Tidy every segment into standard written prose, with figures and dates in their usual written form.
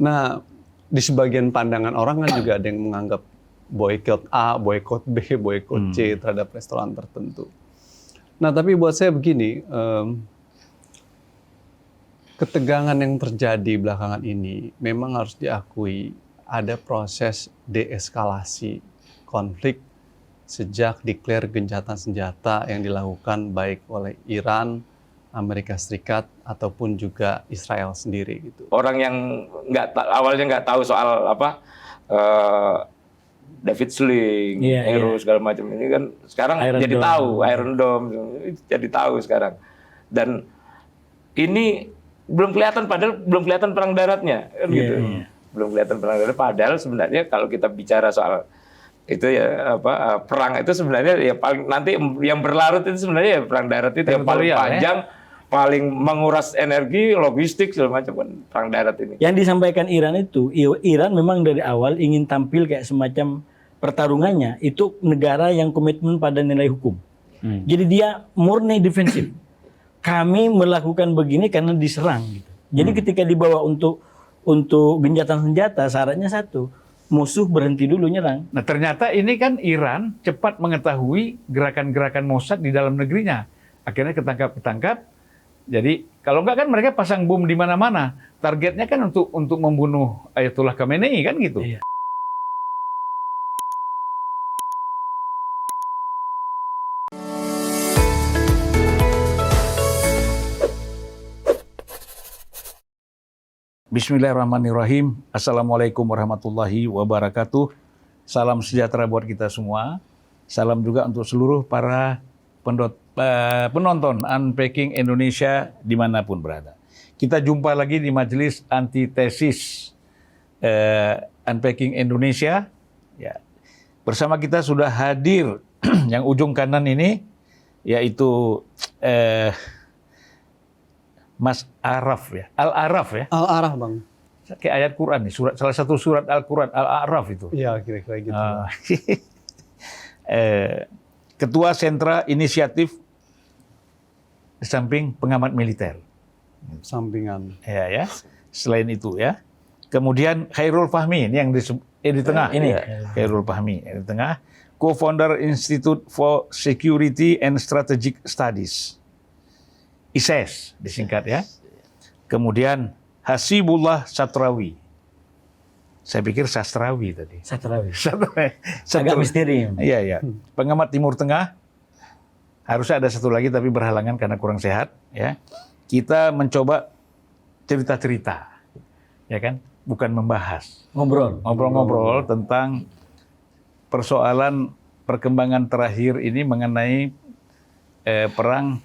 Nah, di sebagian pandangan orang kan juga ada yang menganggap boykot A, boykot B, boykot C terhadap restoran tertentu. Nah, tapi buat saya begini, ketegangan yang terjadi belakangan ini memang harus diakui ada proses deeskalasi konflik sejak declare gencatan senjata yang dilakukan baik oleh Iran, Amerika Serikat ataupun juga Israel sendiri gitu. Orang yang awalnya nggak tahu soal David Sling, Hero segala macam ini kan sekarang jadi tahu, Iron Dome jadi tahu sekarang. Dan ini belum kelihatan, padahal belum kelihatan perang daratnya kan gitu. Belum kelihatan perang darat, padahal sebenarnya kalau kita bicara soal itu ya perang itu sebenarnya ya paling nanti yang berlarut itu sebenarnya ya perang darat itu yang paling panjang, paling menguras energi, logistik segala macam kan perang darat ini. Yang disampaikan Iran itu, Iran memang dari awal ingin tampil kayak semacam pertarungannya itu negara yang komitmen pada nilai hukum. Jadi dia murni defensif. Kami melakukan begini karena diserang gitu. Jadi ketika dibawa untuk gencatan senjata syaratnya satu, musuh berhenti dulu nyerang. Nah ternyata ini kan Iran cepat mengetahui gerakan-gerakan Mossad di dalam negerinya. Akhirnya ketangkap. Jadi kalau enggak kan mereka pasang bom di mana-mana. Targetnya kan untuk membunuh Ayatollah Khamenei kan gitu. Iya. Bismillahirrahmanirrahim. Assalamualaikum warahmatullahi wabarakatuh. Salam sejahtera buat kita semua. Salam juga untuk seluruh para penonton Unpacking Indonesia dimanapun berada. Kita jumpa lagi di majelis antitesis Unpacking Indonesia. Ya. Bersama kita sudah hadir yang ujung kanan ini, yaitu Mas Araf ya, Al-Araf ya. Al-Araf Bang. Kayak ayat Quran nih, salah satu surat Al-Quran, Al-Araf itu. Iya kira-kira gitu. Ketua Sentra Inisiatif di samping pengamat militer. Sampingan. Ya. Selain itu ya. Kemudian Khairul Fahmi ini yang di tengah. Ini Khairul Fahmi di tengah. Co-founder Institute for Security and Strategic Studies. ISES disingkat ya. Kemudian Hasibullah Satrawi. Saya pikir Sastrawi tadi. Sastrawi. Agak misteri. Iya. Pengamat Timur Tengah. Harusnya ada satu lagi tapi berhalangan karena kurang sehat. Ya. Kita mencoba cerita-cerita, ya kan? Bukan membahas. Ngobrol-ngobrol tentang persoalan perkembangan terakhir ini mengenai perang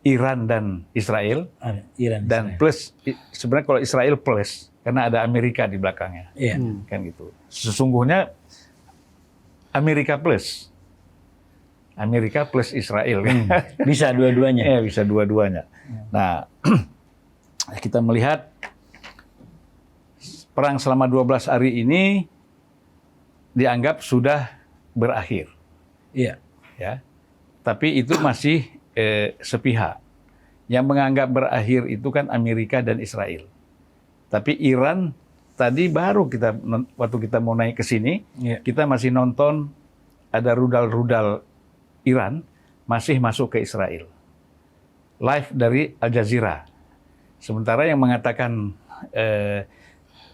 Iran dan Israel. Dan plus sebenarnya kalau Israel plus karena ada Amerika di belakangnya. Kan gitu. Sesungguhnya Amerika plus Israel. Bisa dua-duanya. Ya, bisa dua-duanya. Nah, kita melihat perang selama 12 hari ini dianggap sudah berakhir. Iya. Ya. Tapi itu masih sepihak. Yang menganggap berakhir itu kan Amerika dan Israel. Tapi Iran tadi baru waktu kita mau naik ke sini, kita masih nonton ada rudal-rudal Iran masih masuk ke Israel. Live dari Al Jazeera. Sementara yang mengatakan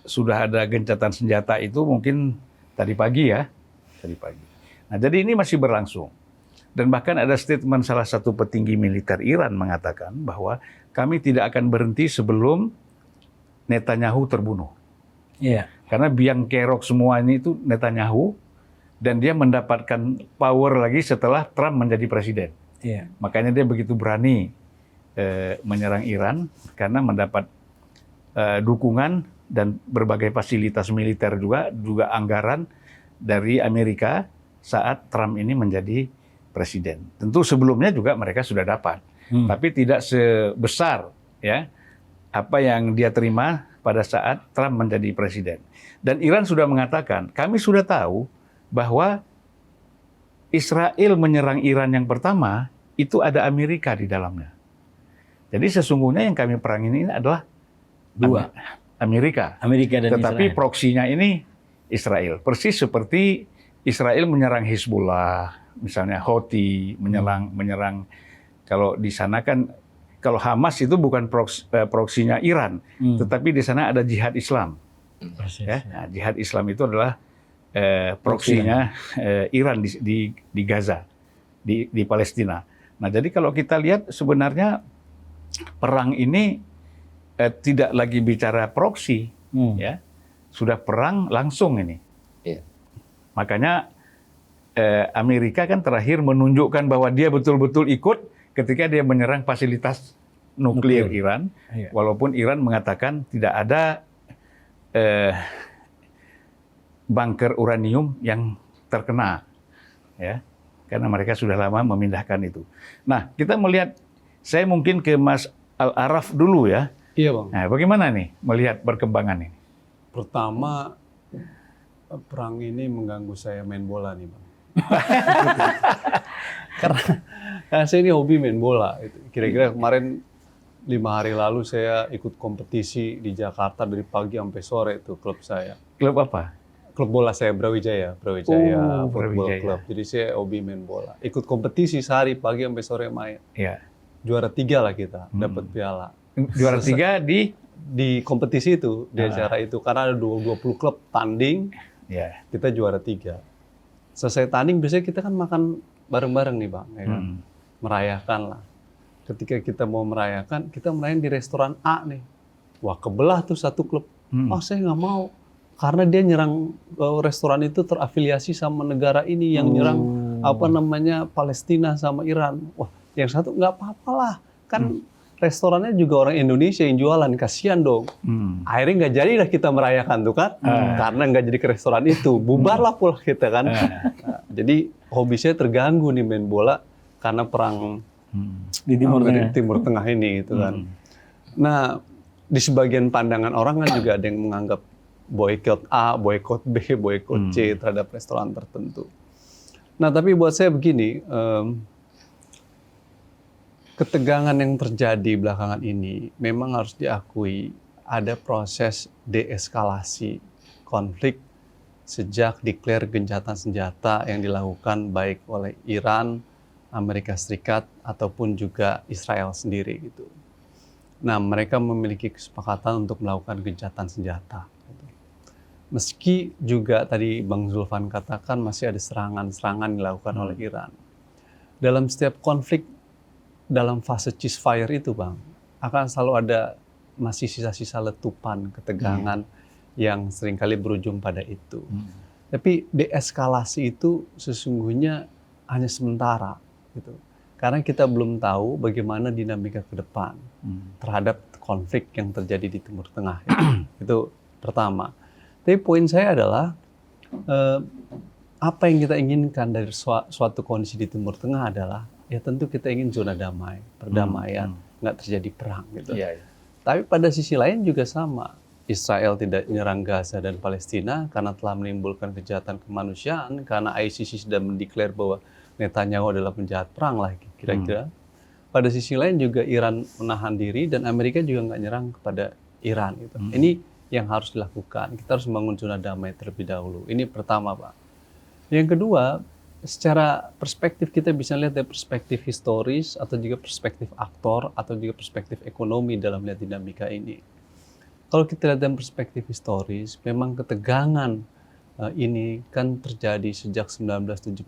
sudah ada gencatan senjata itu mungkin tadi pagi ya. Nah, jadi ini masih berlangsung. Dan bahkan ada statement salah satu petinggi militer Iran mengatakan bahwa kami tidak akan berhenti sebelum Netanyahu terbunuh. Iya. Karena biang kerok semua ini itu Netanyahu, dan dia mendapatkan power lagi setelah Trump menjadi presiden. Iya. Makanya dia begitu berani menyerang Iran karena mendapat dukungan dan berbagai fasilitas militer juga anggaran dari Amerika saat Trump ini menjadi presiden. Tentu sebelumnya juga mereka sudah dapat, tapi tidak sebesar ya apa yang dia terima pada saat Trump menjadi presiden. Dan Iran sudah mengatakan, kami sudah tahu bahwa Israel menyerang Iran yang pertama itu ada Amerika di dalamnya. Jadi sesungguhnya yang kami perangin ini adalah Amerika. Dan Tetapi Israel. proksinya ini Israel. Persis seperti Israel menyerang Hizbullah, misalnya Houthi menyerang. Kalau di sana kan, kalau Hamas itu bukan proksinya Iran, tetapi di sana ada Jihad Islam. Ya, nah, Jihad Islam itu adalah proksinya Iran di Gaza, di Palestina. Nah, jadi kalau kita lihat sebenarnya perang ini tidak lagi bicara proksi, ya, sudah perang langsung ini. Iya. Makanya Amerika kan terakhir menunjukkan bahwa dia betul-betul ikut ketika dia menyerang fasilitas nuklir Iran, walaupun Iran mengatakan tidak ada bunker uranium yang terkena, ya, karena mereka sudah lama memindahkan itu. Nah, kita melihat, saya mungkin ke Mas Al-Araf dulu ya. Iya Bang. Nah, bagaimana nih melihat perkembangan ini? Pertama, perang ini mengganggu saya main bola nih Bang. Karena saya ini hobi main bola. Kira-kira kemarin 5 hari lalu saya ikut kompetisi di Jakarta dari pagi sampai sore itu klub saya. Klub apa? Klub bola saya Brawijaya Football Brawijaya. Club. Jadi saya hobi main bola. Ikut kompetisi sehari pagi sampai sore main. Ya. Juara 3 lah kita, dapat piala. Juara 3 di kompetisi itu, di acara itu, karena ada 20 klub tanding, ya. kita juara 3. Selesai tanding biasanya kita kan makan bareng-bareng nih Bang, ya kan? Merayakan lah. Ketika kita mau merayakan, kita merayakan di restoran A nih. Wah, kebelah tuh satu klub. Oh, saya nggak mau. Karena dia nyerang restoran itu terafiliasi sama negara ini yang nyerang Palestina sama Iran. Wah, yang satu nggak apa-apa lah. Kan restorannya juga orang Indonesia yang jualan, kasihan dong. Akhirnya nggak jadilah kita merayakan tuh kan, karena nggak jadi ke restoran itu, bubarlah pula kita kan. Nah, jadi hobi saya terganggu nih main bola karena perang Di Timur Tengah ini gitu kan. Nah, di sebagian pandangan orang kan juga ada yang menganggap boykot A, boykot B, boykot C terhadap restoran tertentu. Nah, tapi buat saya begini. Ketegangan yang terjadi belakangan ini memang harus diakui ada proses deeskalasi konflik sejak declare gencatan senjata yang dilakukan baik oleh Iran, Amerika Serikat, ataupun juga Israel sendiri gitu. Nah, mereka memiliki kesepakatan untuk melakukan gencatan senjata. Gitu. Meski juga tadi Bang Zulfan katakan masih ada serangan-serangan dilakukan oleh Iran. Dalam setiap konflik dalam fase ceasefire itu Bang, akan selalu ada masih sisa-sisa letupan, ketegangan yang seringkali berujung pada itu. Tapi deeskalasi itu sesungguhnya hanya sementara, gitu. Karena kita belum tahu bagaimana dinamika ke depan terhadap konflik yang terjadi di Timur Tengah. Itu pertama. Tapi poin saya adalah apa yang kita inginkan dari suatu kondisi di Timur Tengah adalah ya tentu kita ingin zona damai, perdamaian, nggak terjadi perang gitu. Tapi pada sisi lain juga sama. Israel tidak menyerang Gaza dan Palestina karena telah menimbulkan kejahatan kemanusiaan, karena ICC sudah mendeklar bahwa Netanyahu adalah penjahat perang lah kira-kira. Pada sisi lain juga Iran menahan diri dan Amerika juga nggak nyerang kepada Iran gitu. Ini yang harus dilakukan. Kita harus membangun zona damai terlebih dahulu. Ini pertama, Pak. Yang kedua, secara perspektif kita bisa lihat dari perspektif historis atau juga perspektif aktor atau juga perspektif ekonomi dalam lihat dinamika ini. Kalau kita lihat dari perspektif historis, memang ketegangan ini kan terjadi sejak 1979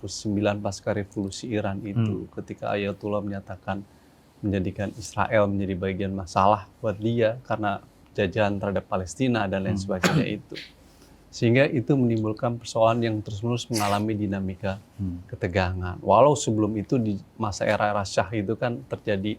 pasca revolusi Iran itu, ketika Ayatullah menyatakan menjadikan Israel menjadi bagian masalah buat dia karena jajahan terhadap Palestina dan lain sebagainya itu. Sehingga itu menimbulkan persoalan yang terus-menerus mengalami dinamika ketegangan. Walau sebelum itu di masa era Syah itu kan terjadi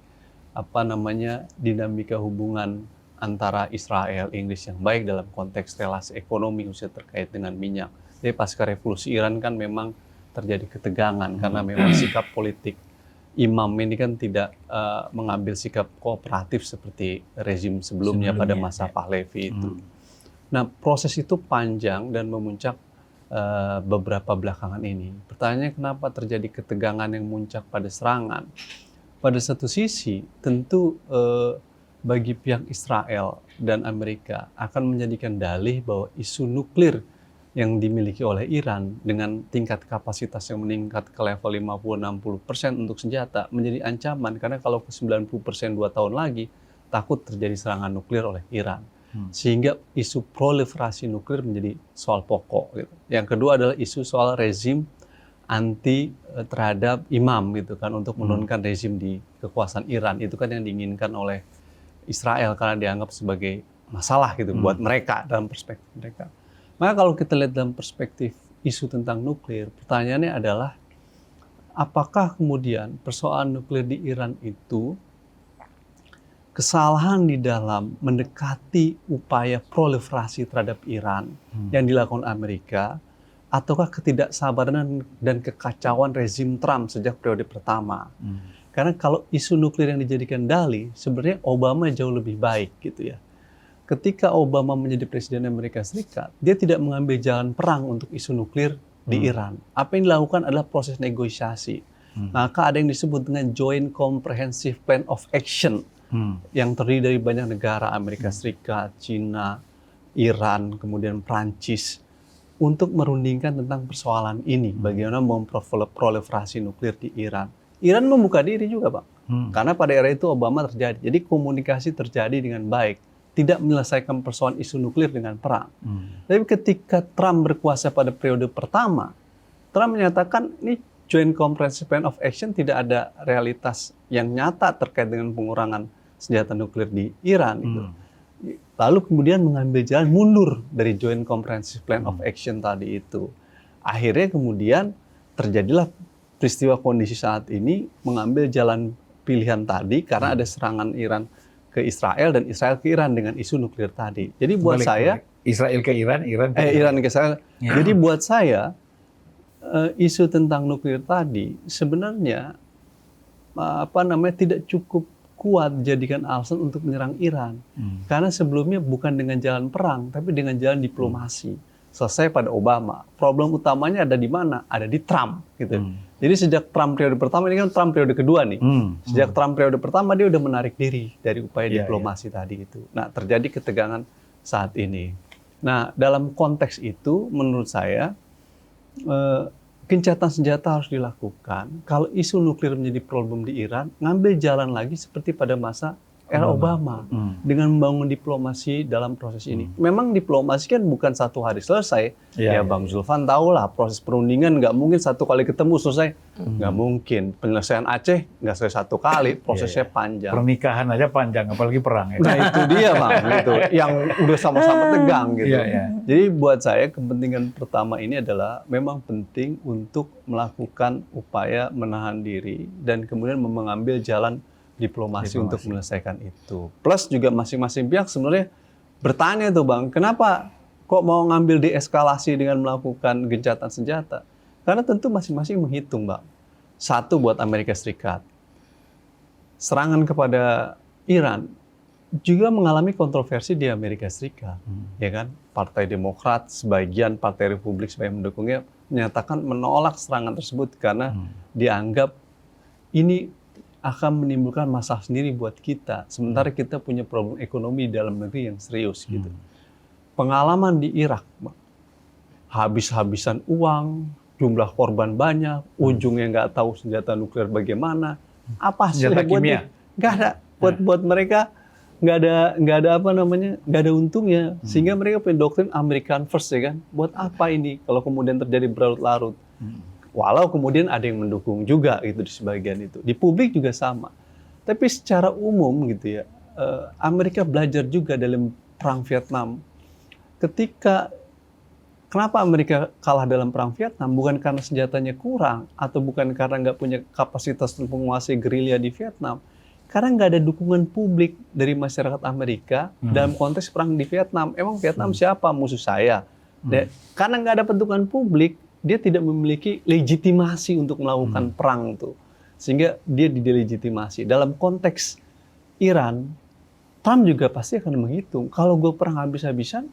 dinamika hubungan antara Israel, Inggris yang baik dalam konteks relasi ekonomi khususnya terkait dengan minyak. Tapi pasca revolusi Iran kan memang terjadi ketegangan karena memang sikap politik imam ini kan tidak mengambil sikap kooperatif seperti rezim sebelumnya pada masa Pahlavi itu. Nah, proses itu panjang dan memuncak beberapa belakangan ini. Pertanyaannya kenapa terjadi ketegangan yang muncak pada serangan? Pada satu sisi, tentu bagi pihak Israel dan Amerika akan menjadikan dalih bahwa isu nuklir yang dimiliki oleh Iran dengan tingkat kapasitas yang meningkat ke level 50-60% untuk senjata menjadi ancaman, karena kalau ke 90% 2 tahun lagi takut terjadi serangan nuklir oleh Iran. Sehingga isu proliferasi nuklir menjadi soal pokok gitu. Yang kedua adalah isu soal rezim anti terhadap imam gitu kan, untuk menurunkan rezim di kekuasaan Iran. Itu kan yang diinginkan oleh Israel karena dianggap sebagai masalah gitu buat mereka dalam perspektif mereka. Maka kalau kita lihat dalam perspektif isu tentang nuklir, pertanyaannya adalah apakah kemudian persoalan nuklir di Iran itu kesalahan di dalam mendekati upaya proliferasi terhadap Iran yang dilakukan Amerika, ataukah ketidaksabaran dan kekacauan rezim Trump sejak periode pertama? Karena kalau isu nuklir yang dijadikan dalih, sebenarnya Obama jauh lebih baik gitu ya. Ketika Obama menjadi presiden Amerika Serikat, dia tidak mengambil jalan perang untuk isu nuklir di Iran. Apa yang dilakukan adalah proses negosiasi. Maka ada yang disebut dengan Joint Comprehensive Plan of Action, yang terdiri dari banyak negara, Amerika Serikat, China, Iran, kemudian Prancis, untuk merundingkan tentang persoalan ini, bagaimana memproliferasi nuklir di Iran. Iran membuka diri juga, Pak. Karena pada era itu Obama terjadi. Jadi komunikasi terjadi dengan baik. Tidak menyelesaikan persoalan isu nuklir dengan perang. Tapi ketika Trump berkuasa pada periode pertama, Trump menyatakan ini Joint Comprehensive Plan of Action tidak ada realitas yang nyata terkait dengan pengurangan senjata nuklir di Iran. Gitu. Lalu kemudian mengambil jalan mundur dari Joint Comprehensive Plan of Action tadi itu. Akhirnya kemudian terjadilah peristiwa kondisi saat ini, mengambil jalan pilihan tadi karena ada serangan Iran ke Israel dan Israel ke Iran dengan isu nuklir tadi. Jadi buat saya Israel ke Iran, Iran ke Iran ke Israel. Ya. Jadi buat saya isu tentang nuklir tadi sebenarnya tidak cukup kuat dijadikan alasan untuk menyerang Iran. Karena sebelumnya bukan dengan jalan perang, tapi dengan jalan diplomasi. Selesai pada Obama. Problem utamanya ada di mana? Ada di Trump gitu. Jadi sejak Trump periode pertama, ini kan Trump periode kedua nih. Sejak Trump periode pertama dia udah menarik diri dari upaya diplomasi tadi itu. Nah, terjadi ketegangan saat ini. Nah, dalam konteks itu menurut saya gencatan senjata harus dilakukan. Kalau isu nuklir menjadi problem di Iran, ngambil jalan lagi seperti pada masa era Obama dengan membangun diplomasi dalam proses ini. Memang diplomasi kan bukan satu hari selesai. Ya Bang Zulfan tahu lah, proses perundingan nggak mungkin satu kali ketemu selesai. Nggak mungkin. Penyelesaian Aceh nggak selesai satu kali, prosesnya panjang. Pernikahan aja panjang, apalagi perang. Ya. Nah itu dia Bang, gitu. Yang udah sama-sama tegang gitu. Jadi buat saya kepentingan pertama ini adalah memang penting untuk melakukan upaya menahan diri dan kemudian mengambil jalan diplomasi untuk menyelesaikan itu. Plus juga masing-masing pihak sebenarnya bertanya tuh Bang, kenapa kok mau ngambil deeskalasi dengan melakukan gencatan senjata? Karena tentu masing-masing menghitung Bang. Satu buat Amerika Serikat, serangan kepada Iran juga mengalami kontroversi di Amerika Serikat, ya kan? Partai Demokrat, sebagian Partai Republik sebagian mendukungnya menyatakan menolak serangan tersebut karena dianggap ini akan menimbulkan masalah sendiri buat kita. Sementara kita punya problem ekonomi dalam negeri yang serius gitu. Pengalaman di Irak, habis-habisan uang, jumlah korban banyak, ujungnya nggak tahu senjata nuklir bagaimana. Apa hasilnya buat dia? Nggak ada. Buat mereka nggak ada untungnya. Sehingga mereka punya doktrin American First ya kan. Buat apa ini kalau kemudian terjadi berlarut-larut? Walau kemudian ada yang mendukung juga gitu di sebagian itu. Di publik juga sama. Tapi secara umum gitu ya, Amerika belajar juga dalam perang Vietnam. Kenapa Amerika kalah dalam perang Vietnam? Bukan karena senjatanya kurang atau bukan karena nggak punya kapasitas untuk menguasai gerilya di Vietnam. Karena nggak ada dukungan publik dari masyarakat Amerika dalam konteks perang di Vietnam. Emang Vietnam siapa musuh saya? Karena nggak ada dukungan publik, dia tidak memiliki legitimasi untuk melakukan perang itu. Sehingga dia didelegitimasi. Dalam konteks Iran, Trump juga pasti akan menghitung, kalau gue perang habis-habisan,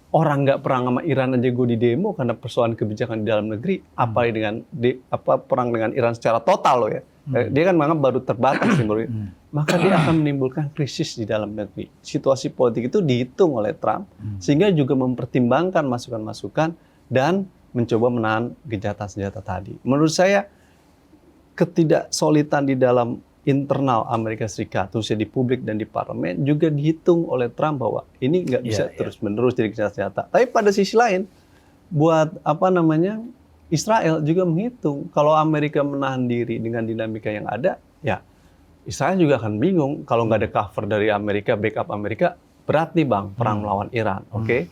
orang nggak perang sama Iran aja gue di demo karena persoalan kebijakan di dalam negeri, apalagi dengan perang dengan Iran secara total loh ya. Dia kan menganggap baru terbatas nih, maka dia akan menimbulkan krisis di dalam negeri. Situasi politik itu dihitung oleh Trump sehingga juga mempertimbangkan masukan-masukan dan mencoba menahan gencatan senjata tadi. Menurut saya ketidaksolidan di dalam internal Amerika Serikat, khususnya di publik dan di parlemen juga dihitung oleh Trump bahwa ini nggak bisa terus-menerus jadi gencatan senjata. Tapi pada sisi lain, buat Israel juga menghitung kalau Amerika menahan diri dengan dinamika yang ada, ya Israel juga akan bingung kalau nggak ada cover dari Amerika, backup Amerika, berat nih bang perang melawan Iran. Oke.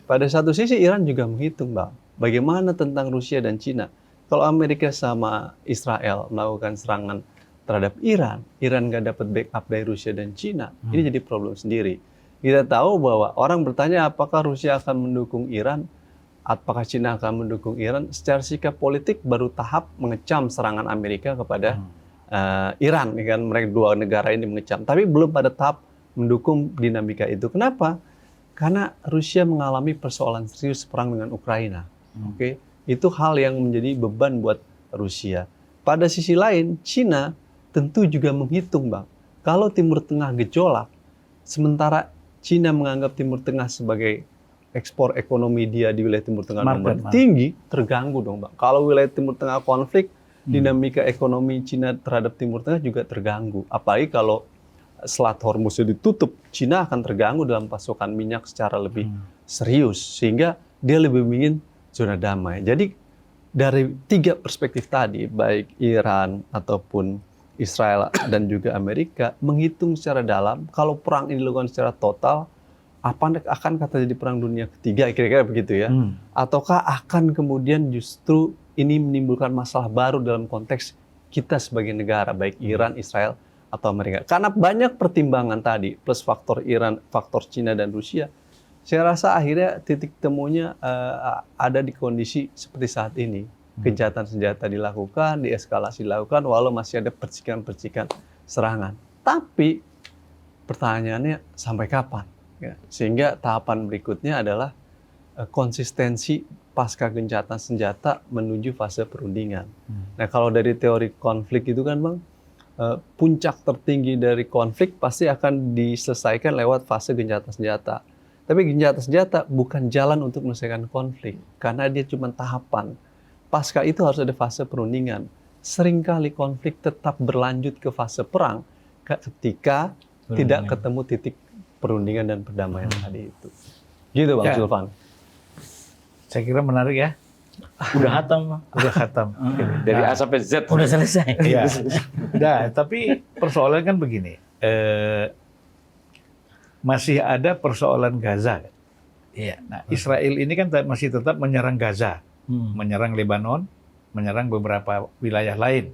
Pada satu sisi Iran juga menghitung bang, bagaimana tentang Rusia dan Cina. Kalau Amerika sama Israel melakukan serangan terhadap Iran nggak dapat backup dari Rusia dan Cina, ini jadi problem sendiri. Kita tahu bahwa orang bertanya apakah Rusia akan mendukung Iran, apakah Cina akan mendukung Iran. Secara sikap politik baru tahap mengecam serangan Amerika kepada Iran, kan mereka dua negara ini mengecam, tapi belum pada tahap mendukung dinamika itu. Kenapa? Karena Rusia mengalami persoalan serius perang dengan Ukraina. Oke, itu hal yang menjadi beban buat Rusia. Pada sisi lain, Cina tentu juga menghitung bang, kalau Timur Tengah gejolak, sementara Cina menganggap Timur Tengah sebagai ekspor ekonomi dia di wilayah Timur Tengah nomor tinggi, terganggu dong bang. Kalau wilayah Timur Tengah konflik, dinamika ekonomi Cina terhadap Timur Tengah juga terganggu. Apalagi kalau Selat Hormuz ditutup, Cina akan terganggu dalam pasokan minyak secara lebih serius, sehingga dia lebih ingin zona damai. Jadi dari tiga perspektif tadi, baik Iran ataupun Israel dan juga Amerika, menghitung secara dalam kalau perang ini dilakukan secara total, apa akan terjadi perang dunia ketiga, kira-kira begitu ya? Ataukah akan kemudian justru ini menimbulkan masalah baru dalam konteks kita sebagai negara, baik Iran, Israel, atau Amerika? Karena banyak pertimbangan tadi, plus faktor Iran, faktor Cina dan Rusia, saya rasa akhirnya titik temunya ada di kondisi seperti saat ini. Gencatan senjata dilakukan, dieskalasi dilakukan, walau masih ada percikan-percikan serangan. Tapi pertanyaannya sampai kapan? Ya, sehingga tahapan berikutnya adalah konsistensi pasca gencatan senjata menuju fase perundingan. Nah kalau dari teori konflik itu kan bang, puncak tertinggi dari konflik pasti akan diselesaikan lewat fase gencatan senjata. Tapi gencatan senjata bukan jalan untuk menyelesaikan konflik, karena dia cuma tahapan. Pasca itu harus ada fase perundingan. Seringkali konflik tetap berlanjut ke fase perang ketika tidak ketemu titik perundingan dan perdamaian tadi itu. Gitu Bang Zulfan. Saya kira menarik ya. Udah hatam. Udah hatam. Dari A sampai Z. Udah selesai. Iya. Udah, tapi persoalan kan begini. Masih ada persoalan Gaza. Iya. Nah, Israel ini kan masih tetap menyerang Gaza. Menyerang Lebanon, menyerang beberapa wilayah lain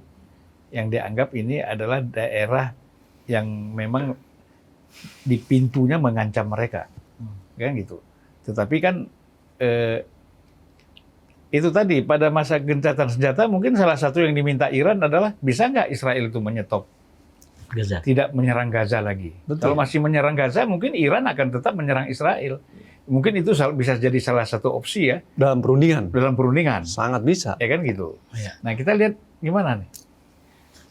yang dianggap ini adalah daerah yang memang di pintunya mengancam mereka, kan gitu. Tetapi kan itu tadi pada masa gencatan senjata mungkin salah satu yang diminta Iran adalah bisa nggak Israel itu menyetop Gaza, tidak menyerang Gaza lagi. Betul. Kalau masih menyerang Gaza mungkin Iran akan tetap menyerang Israel. Mungkin itu bisa jadi salah satu opsi ya. Dalam perundingan. Dalam perundingan. Sangat bisa. Ya kan gitu. Ya. Nah kita lihat gimana nih.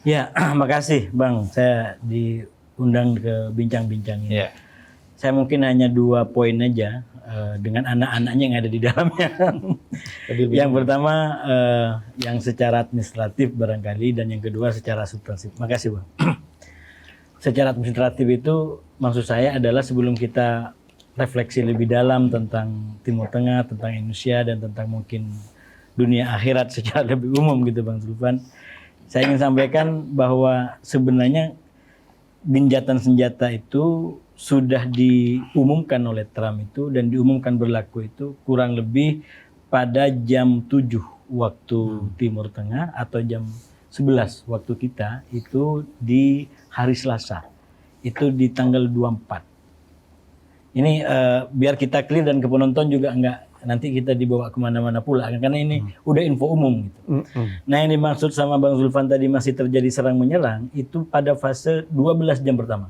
Ya, makasih Bang. Saya diundang ke bincang-bincang ini. Ya. Saya mungkin hanya 2 poin aja dengan anak-anaknya yang ada di dalamnya. Yang pertama yang secara administratif barangkali, dan yang kedua secara substantif. Makasih Bang. Secara administratif itu maksud saya adalah sebelum kita refleksi lebih dalam tentang Timur Tengah, tentang Indonesia, dan tentang mungkin dunia akhirat secara lebih umum gitu Bang Zulfan. Saya ingin sampaikan bahwa sebenarnya gencatan senjata itu sudah diumumkan oleh Trump itu, dan diumumkan berlaku itu kurang lebih pada jam 7 waktu Timur Tengah atau jam 11 waktu kita, itu di hari Selasa. Itu di tanggal 24. Ini biar kita clear dan ke penonton juga enggak nanti kita dibawa kemana-mana pula, karena ini udah info umum gitu. Nah yang dimaksud sama Bang Zulfan tadi masih terjadi serang menyerang itu pada fase 12 jam pertama.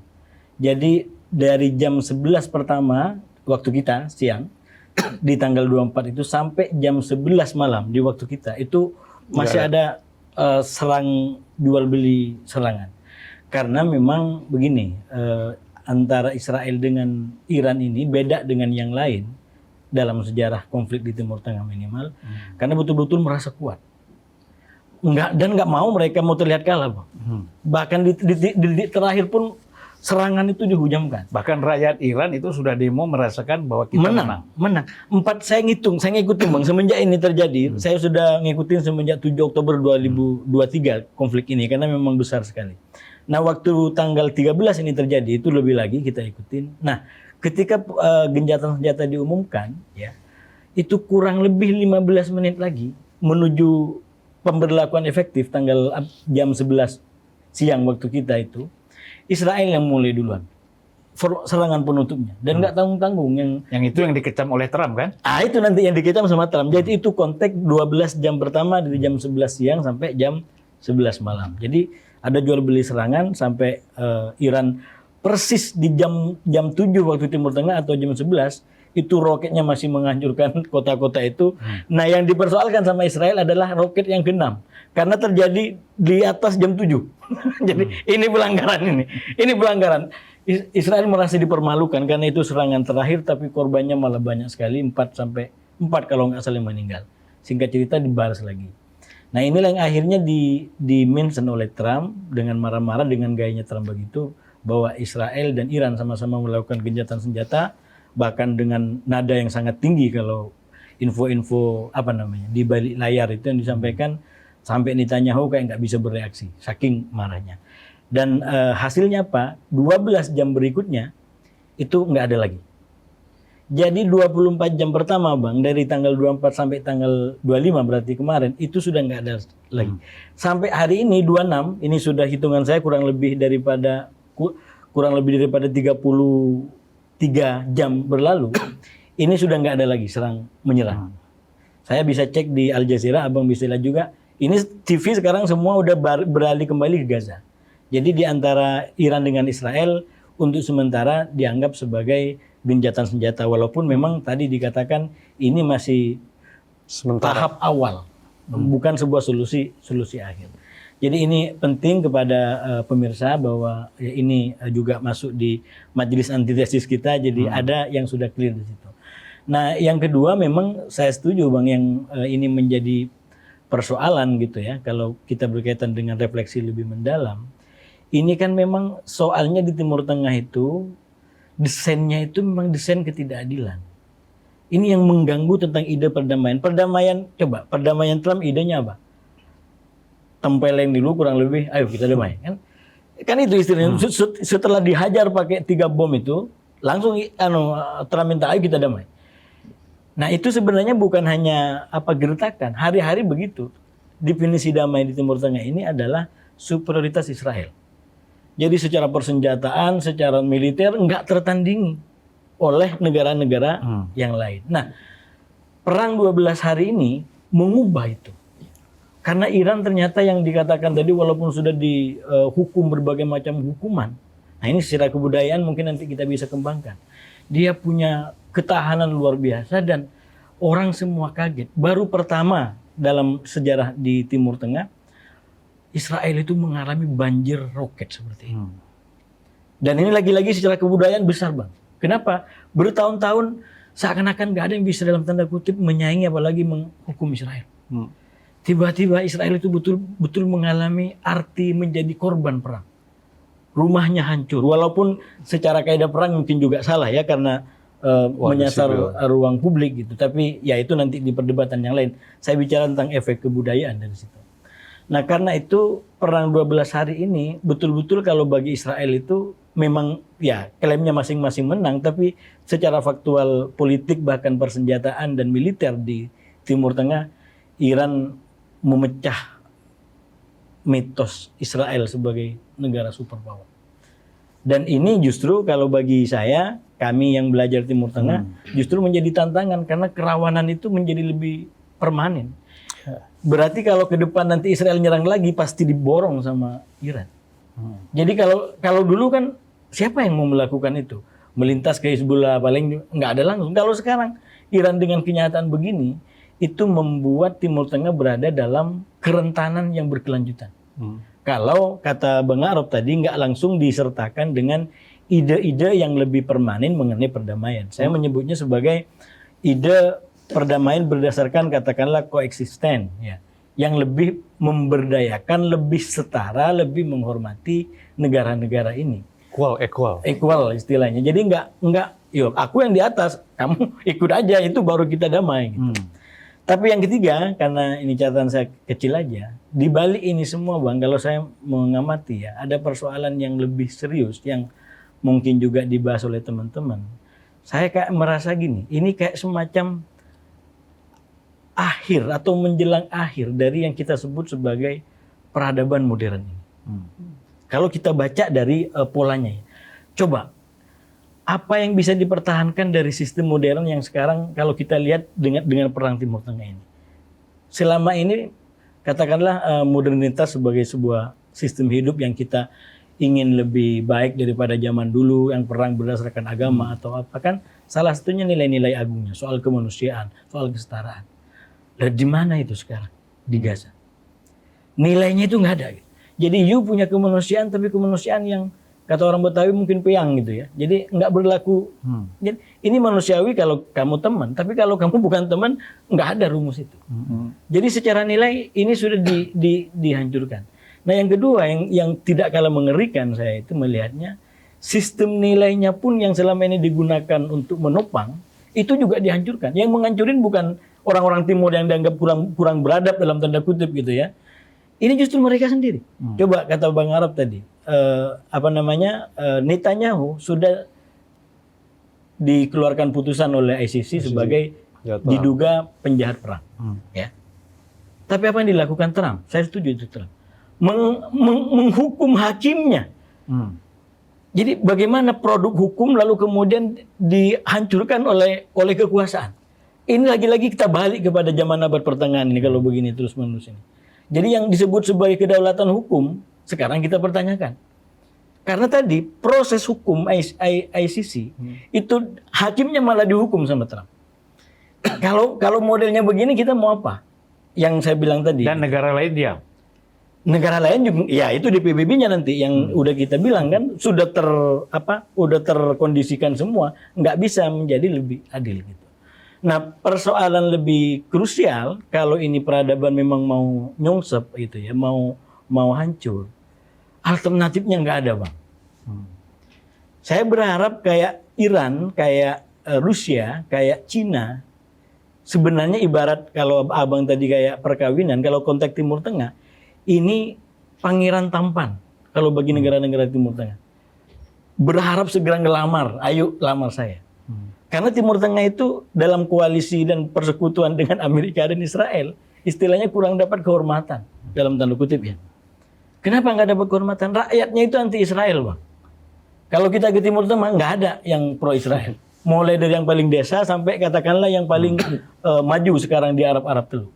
Jadi dari jam 11 pertama waktu kita siang di tanggal 24 itu sampai jam 11 malam di waktu kita itu masih ada serang jual beli serangan. Karena memang begini, antara Israel dengan Iran ini beda dengan yang lain dalam sejarah konflik di Timur Tengah minimal, karena betul-betul merasa kuat. Nggak mau mereka mau terlihat kalah, Bang. Bahkan di terakhir pun serangan itu dihujamkan. Bahkan rakyat Iran itu sudah demo merasakan bahwa kita menang. Saya ngikutin Bang, semenjak ini terjadi, saya sudah ngikutin semenjak 7 Oktober 2023 konflik ini, karena memang besar sekali. Nah, waktu tanggal 13 ini terjadi, itu lebih lagi kita ikutin. Nah, ketika gencatan senjata diumumkan, ya, itu kurang lebih 15 menit lagi menuju pemberlakuan efektif tanggal jam 11 siang waktu kita itu, Israel yang mulai duluan serangan penutupnya dan nggak tanggung-tanggung yang itu yang dikecam oleh Trump kan? Itu nanti yang dikecam sama Trump. Jadi itu konteks 12 jam pertama dari jam 11 siang sampai jam 11 malam. Jadi ada jual beli serangan sampai Iran persis di jam 7 waktu Timur Tengah atau jam 11 itu roketnya masih menghancurkan kota-kota itu. Nah, yang dipersoalkan sama Israel adalah roket yang ke-6 karena terjadi di atas jam 7. Jadi ini pelanggaran ini. Ini pelanggaran. Israel merasa dipermalukan karena itu serangan terakhir tapi korbannya malah banyak sekali, 4 kalau nggak salah meninggal. Singkat cerita dibalas lagi. Nah, inilah yang akhirnya di-mention oleh Trump dengan marah-marah dengan gayanya Trump begitu bahwa Israel dan Iran sama-sama melakukan gencatan senjata, bahkan dengan nada yang sangat tinggi kalau info-info di balik layar itu yang disampaikan sampai Netanyahu kayak nggak bisa bereaksi saking marahnya. Dan hasilnya apa? 12 jam berikutnya itu nggak ada lagi. Jadi 24 jam pertama, Bang, dari tanggal 24 sampai tanggal 25 berarti kemarin itu sudah nggak ada lagi. Sampai hari ini 26, ini sudah hitungan saya kurang lebih daripada 33 jam berlalu, ini sudah nggak ada lagi serang menyerang. Saya bisa cek di Al Jazeera, Abang bisa lihat juga. Ini TV sekarang semua udah beralih kembali ke Gaza. Jadi di antara Iran dengan Israel untuk sementara dianggap sebagai gencatan senjata, walaupun memang tadi dikatakan ini masih tahap awal, bukan sebuah solusi akhir. Jadi ini penting kepada pemirsa bahwa ini juga masuk di majelis antitesis kita, jadi ada yang sudah clear di situ. Nah, yang kedua memang saya setuju, Bang, yang ini menjadi persoalan gitu ya, kalau kita berkaitan dengan refleksi lebih mendalam. Ini kan memang soalnya di Timur Tengah itu desainnya itu memang desain ketidakadilan. Ini yang mengganggu tentang ide perdamaian. Perdamaian Trump idenya apa? Tempeleng dulu kurang lebih, ayo kita damai. Kan itu istilahnya. Setelah dihajar pakai 3 bom itu, langsung Trump minta ayo kita damai. Nah, itu sebenarnya bukan hanya gertakan. Hari-hari begitu. Definisi damai di Timur Tengah ini adalah superioritas Israel. Jadi secara persenjataan, secara militer nggak tertandingi oleh negara-negara yang lain. Nah, perang 12 hari ini mengubah itu. Karena Iran ternyata yang dikatakan tadi walaupun sudah dihukum berbagai macam hukuman. Nah, ini secara kebudayaan mungkin nanti kita bisa kembangkan. Dia punya ketahanan luar biasa dan orang semua kaget. Baru pertama dalam sejarah di Timur Tengah Israel itu mengalami banjir roket seperti ini. Dan ini lagi-lagi secara kebudayaan besar, Bang. Kenapa? Bertahun-tahun seakan-akan gak ada yang bisa dalam tanda kutip menyaingi apalagi menghukum Israel. Tiba-tiba Israel itu betul-betul mengalami arti menjadi korban perang. Rumahnya hancur. Walaupun secara kaidah perang mungkin juga salah ya karena menyasar ruang publik gitu. Tapi ya itu nanti di perdebatan yang lain. Saya bicara tentang efek kebudayaan dari situ. Nah, karena itu perang 12 hari ini betul-betul kalau bagi Israel itu memang ya klaimnya masing-masing menang, tapi secara faktual politik bahkan persenjataan dan militer di Timur Tengah, Iran memecah mitos Israel sebagai negara superpower. Dan ini justru kalau bagi saya, kami yang belajar Timur Tengah, justru menjadi tantangan karena kerawanan itu menjadi lebih permanen. Berarti kalau ke depan nanti Israel nyerang lagi pasti diborong sama Iran. Jadi kalau dulu kan siapa yang mau melakukan itu? Melintas ke Hizbullah paling nggak ada langsung. Kalau sekarang Iran dengan kenyataan begini itu membuat Timur Tengah berada dalam kerentanan yang berkelanjutan. Kalau kata Bang Arab tadi nggak langsung disertakan dengan ide-ide yang lebih permanen mengenai perdamaian. Saya menyebutnya sebagai ide perdamaian berdasarkan katakanlah koeksisten, ya, yang lebih memberdayakan, lebih setara, lebih menghormati negara-negara ini. Equal istilahnya. Jadi nggak, yuk aku yang di atas, kamu ikut aja, itu baru kita damai. Gitu. Tapi yang ketiga, karena ini catatan saya kecil aja, di balik ini semua Bang, kalau saya mengamati ya, ada persoalan yang lebih serius yang mungkin juga dibahas oleh teman-teman. Saya kayak merasa gini, ini kayak semacam akhir atau menjelang akhir dari yang kita sebut sebagai peradaban modern ini. Kalau kita baca dari polanya, coba apa yang bisa dipertahankan dari sistem modern yang sekarang kalau kita lihat dengan perang Timur Tengah ini. Selama ini katakanlah modernitas sebagai sebuah sistem hidup yang kita ingin lebih baik daripada zaman dulu yang perang berdasarkan agama atau apa, kan salah satunya nilai-nilai agungnya, soal kemanusiaan, soal kesetaraan. Dan di mana itu sekarang? Di Gaza. Nilainya itu nggak ada. Jadi you punya kemanusiaan, tapi kemanusiaan yang kata orang Betawi mungkin peyang gitu ya. Jadi nggak berlaku. Jadi ini manusiawi kalau kamu teman, tapi kalau kamu bukan teman, nggak ada rumus itu. Jadi secara nilai ini sudah dihancurkan. Nah yang kedua yang tidak kalah mengerikan saya itu melihatnya, sistem nilainya pun yang selama ini digunakan untuk menopang, itu juga dihancurkan. Yang menghancurin bukan orang-orang timur yang dianggap kurang beradab dalam tanda kutip gitu ya. Ini justru mereka sendiri. Coba kata Bang Arab tadi, Netanyahu sudah dikeluarkan putusan oleh ICC sebagai diduga penjahat perang. Ya. Tapi apa yang dilakukan Trump? Saya setuju itu Trump. Menghukum hakimnya. Jadi bagaimana produk hukum lalu kemudian dihancurkan oleh kekuasaan. Ini lagi-lagi kita balik kepada zaman abad pertengahan ini kalau begini terus-menerus ini. Jadi yang disebut sebagai kedaulatan hukum sekarang kita pertanyakan. Karena tadi proses hukum ICC itu hakimnya malah dihukum sama Trump. Kalau modelnya begini kita mau apa? Yang saya bilang tadi. Dan negara lain diam. Negara lain juga, ya itu di PBB-nya nanti yang udah kita bilang kan sudah terkondisikan semua, nggak bisa menjadi lebih adil gitu. Nah persoalan lebih krusial kalau ini peradaban memang mau nyungsep gitu ya, mau hancur, alternatifnya nggak ada Bang. Saya berharap kayak Iran, kayak Rusia, kayak Cina, sebenarnya ibarat kalau abang tadi kayak perkawinan, kalau konteks Timur Tengah, ini pangeran tampan kalau bagi negara-negara Timur Tengah. Berharap segera ngelamar, ayo lamar saya. Karena Timur Tengah itu dalam koalisi dan persekutuan dengan Amerika dan Israel, istilahnya kurang dapat kehormatan dalam tanda kutip ya. Kenapa nggak dapat kehormatan? Rakyatnya itu anti Israel Bang. Kalau kita ke Timur Tengah nggak ada yang pro Israel. Mulai dari yang paling desa sampai katakanlah yang paling maju sekarang di Arab Teluk.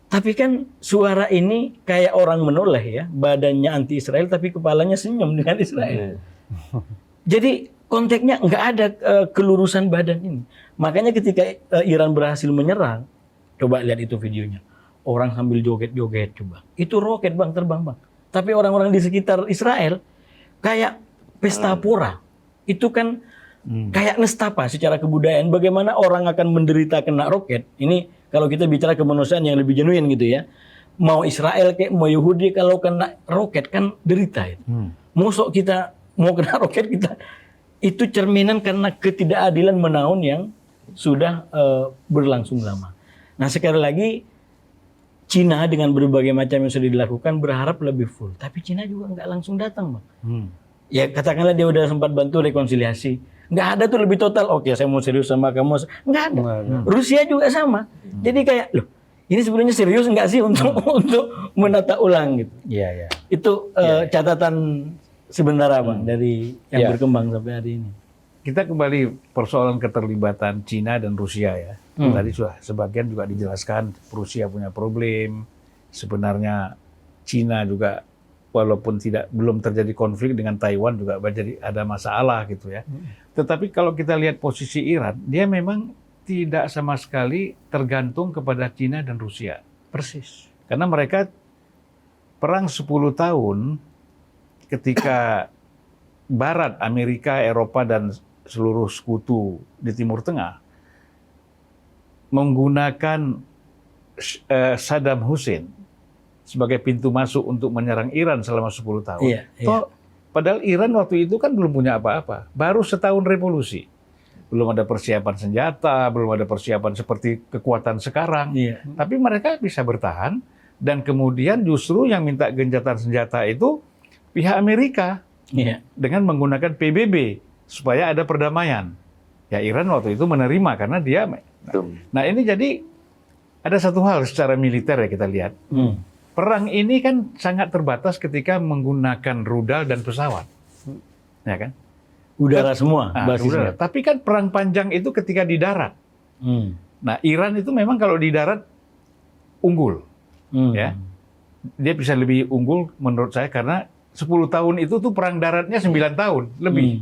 Tapi kan suara ini kayak orang menoleh ya, badannya anti Israel tapi kepalanya senyum dengan Israel. Jadi konteksnya nggak ada kelurusan badan ini. Makanya ketika Iran berhasil menyerang, coba lihat itu videonya. Orang sambil joget-joget coba. Itu roket Bang terbang Bang. Tapi orang-orang di sekitar Israel kayak pesta pora. Itu kan kayak nestapa secara kebudayaan. Bagaimana orang akan menderita kena roket. Ini kalau kita bicara kemanusiaan yang lebih genuine gitu ya. Mau Israel kayak mau Yahudi kalau kena roket kan derita itu. Musuh kita mau kena roket kita. Itu cerminan karena ketidakadilan menaun yang sudah berlangsung lama. Nah sekali lagi Cina dengan berbagai macam yang sudah dilakukan berharap lebih full. Tapi Cina juga nggak langsung datang Bang. Ya katakanlah dia udah sempat bantu rekonsiliasi. Nggak ada tuh lebih total, oke saya mau serius sama kamu. Nggak ada. Rusia juga sama. Jadi kayak, loh ini sebenarnya serius nggak sih untuk menata ulang gitu. Iya. Itu catatan sebentar Bang dari yang berkembang sampai hari ini. Kita kembali persoalan keterlibatan Cina dan Rusia ya. Tadi sudah sebagian juga dijelaskan Rusia punya problem. Sebenarnya Cina juga walaupun belum terjadi konflik dengan Taiwan juga jadi ada masalah gitu ya. Tetapi kalau kita lihat posisi Iran, dia memang tidak sama sekali tergantung kepada Cina dan Rusia. Persis. Karena mereka perang 10 tahun ketika Barat, Amerika, Eropa, dan seluruh sekutu di Timur Tengah menggunakan Saddam Hussein sebagai pintu masuk untuk menyerang Iran selama 10 tahun. Iya, iya. Padahal Iran waktu itu kan belum punya apa-apa. Baru setahun revolusi. Belum ada persiapan senjata, belum ada persiapan seperti kekuatan sekarang. Iya. Tapi mereka bisa bertahan, dan kemudian justru yang minta gencatan senjata itu pihak Amerika. Iya. Dengan menggunakan PBB supaya ada perdamaian. Ya Iran waktu itu menerima karena dia. Nah ini jadi ada satu hal secara militer ya kita lihat. Perang ini kan sangat terbatas ketika menggunakan rudal dan pesawat, ya kan? Udara semua basisnya. Udara. Tapi kan perang panjang itu ketika di darat. Nah Iran itu memang kalau di darat unggul, ya. Dia bisa lebih unggul menurut saya karena 10 tahun itu tuh perang daratnya 9 tahun lebih.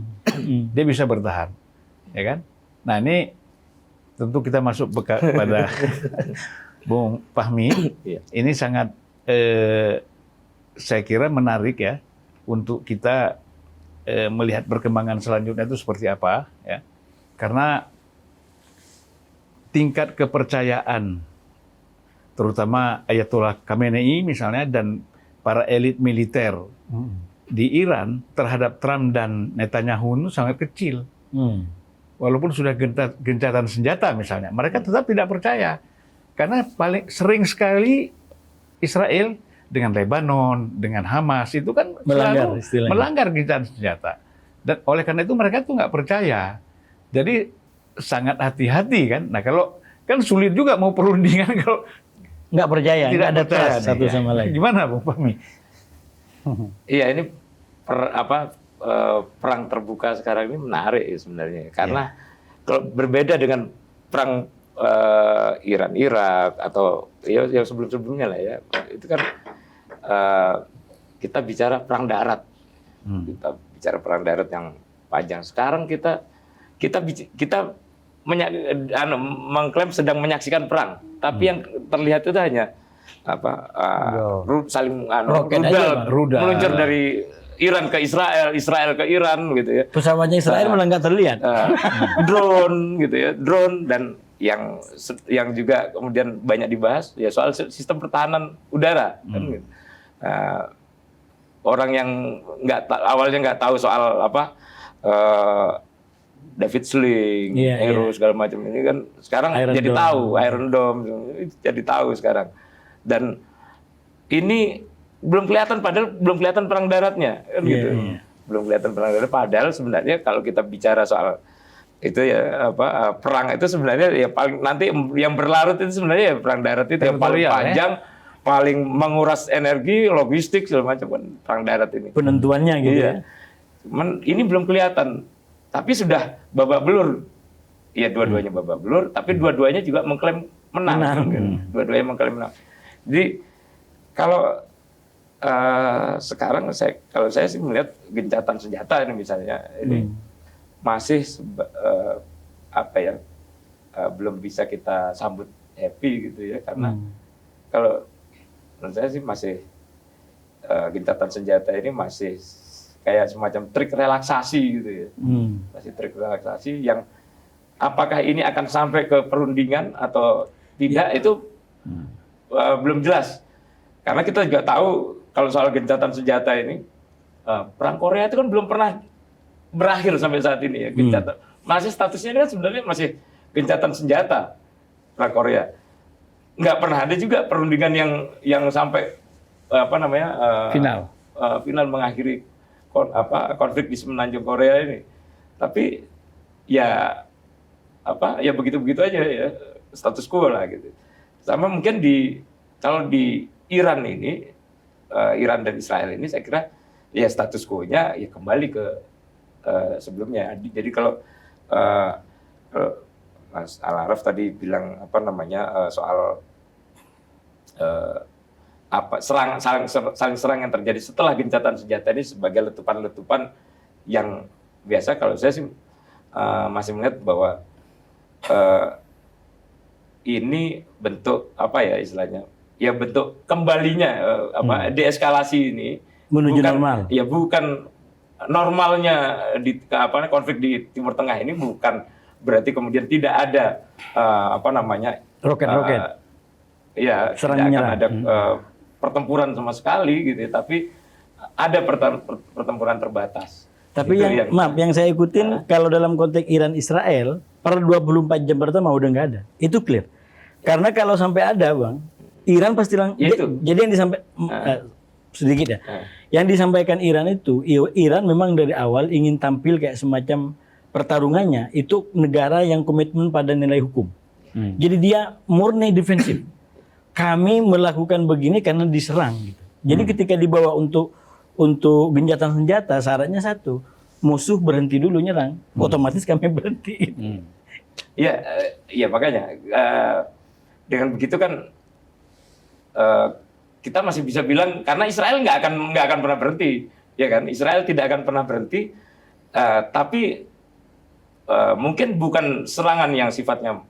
Dia bisa bertahan, ya kan? Nah ini tentu kita masuk pada Bung Fahmi. Ini sangat saya kira menarik ya untuk kita melihat perkembangan selanjutnya itu seperti apa ya. Karena tingkat kepercayaan terutama Ayatollah Khamenei misalnya dan para elit militer di Iran terhadap Trump dan Netanyahu itu sangat kecil. Walaupun sudah gencatan senjata misalnya, mereka tetap tidak percaya. Karena paling sering sekali Israel dengan Lebanon, dengan Hamas itu kan melanggar gencatan senjata. Dan oleh karena itu mereka tuh nggak percaya. Jadi sangat hati-hati kan. Nah kalau kan sulit juga mau perundingan kalau nggak percaya, tidak ada percaya trust satu sama lain. Gimana Bung Fahmi? Iya ini perang terbuka sekarang ini menarik ya sebenarnya karena kalau berbeda dengan perang Iran, Irak atau ya sebelum-sebelumnya lah ya itu kan kita bicara perang darat, kita bicara perang darat yang panjang. Sekarang kita mengklaim sedang menyaksikan perang, tapi yang terlihat itu hanya saling rudal meluncur dari Iran ke Israel, Israel ke Iran gitu ya. Pesawatnya Israel malah nggak terlihat. Drone gitu ya, drone dan yang juga kemudian banyak dibahas ya soal sistem pertahanan udara. Kan, gitu. Orang yang awalnya nggak tahu soal David Sling, Aero segala macam ini kan sekarang jadi tahu, Iron Dome jadi tahu sekarang. Dan ini belum kelihatan padahal belum kelihatan perang daratnya kan gitu. Belum kelihatan perang darat padahal sebenarnya kalau kita bicara soal itu ya perang itu sebenarnya ya paling nanti yang berlarut itu sebenarnya ya perang darat itu yang paling panjang, paling menguras energi, logistik segala macam kan perang darat ini. Penentuannya gitu ya. Cuman ini belum kelihatan. Tapi sudah babak belur. Ya dua-duanya babak belur, tapi dua-duanya juga mengklaim menang. Dua-duanya mengklaim menang. Jadi kalau sekarang kalau saya sih melihat gencatan senjata ini misalnya ini masih belum bisa kita sambut happy gitu ya karena kalau menurut saya sih masih gencatan senjata ini masih kayak semacam trik relaksasi gitu ya. Masih trik relaksasi yang apakah ini akan sampai ke perundingan atau tidak itu belum jelas. Karena kita juga tahu kalau soal gencatan senjata ini perang Korea itu kan belum pernah berakhir sampai saat ini ya gencatan. Masih statusnya ini kan sebenarnya masih gencatan senjata perang Korea. Nggak pernah ada juga perundingan yang sampai final mengakhiri konflik di semenanjung Korea ini. Tapi ya begitu-begitu aja ya status quo lah gitu. Sama mungkin kalau di Iran ini Iran dan Israel ini saya kira ya status quo-nya ya kembali ke sebelumnya. Jadi kalau Mas Al-Araf tadi bilang soal saling serang yang terjadi setelah gencatan senjata ini sebagai letupan-letupan yang biasa kalau saya sih masih melihat bahwa ini bentuk apa ya istilahnya? Ya bentuk kembalinya deeskalasi ini menuju bukan, normal. Ya bukan normalnya konflik di Timur Tengah ini bukan berarti kemudian tidak ada roket-roket. Ya Serang tidak akan menyerang. ada pertempuran sama sekali gitu, tapi ada pertempuran terbatas. Tapi Itu yang saya ikutin kalau dalam konteks Iran Israel per 24 jam pertama udah nggak ada. Itu clear. Karena kalau sampai ada, Bang, Iran pasti jadi yang disampaikan sedikit ya. Yang disampaikan Iran itu, Iran memang dari awal ingin tampil kayak semacam pertarungannya itu negara yang komitmen pada nilai hukum. Jadi dia murni defensif. Kami melakukan begini karena diserang gitu. Jadi ketika dibawa untuk gencatan senjata, syaratnya satu, musuh berhenti dulu nyerang, otomatis kami berhenti. Ya makanya dengan begitu kan kita masih bisa bilang karena Israel nggak akan pernah berhenti, ya kan? Israel tidak akan pernah berhenti, tapi mungkin bukan serangan yang sifatnya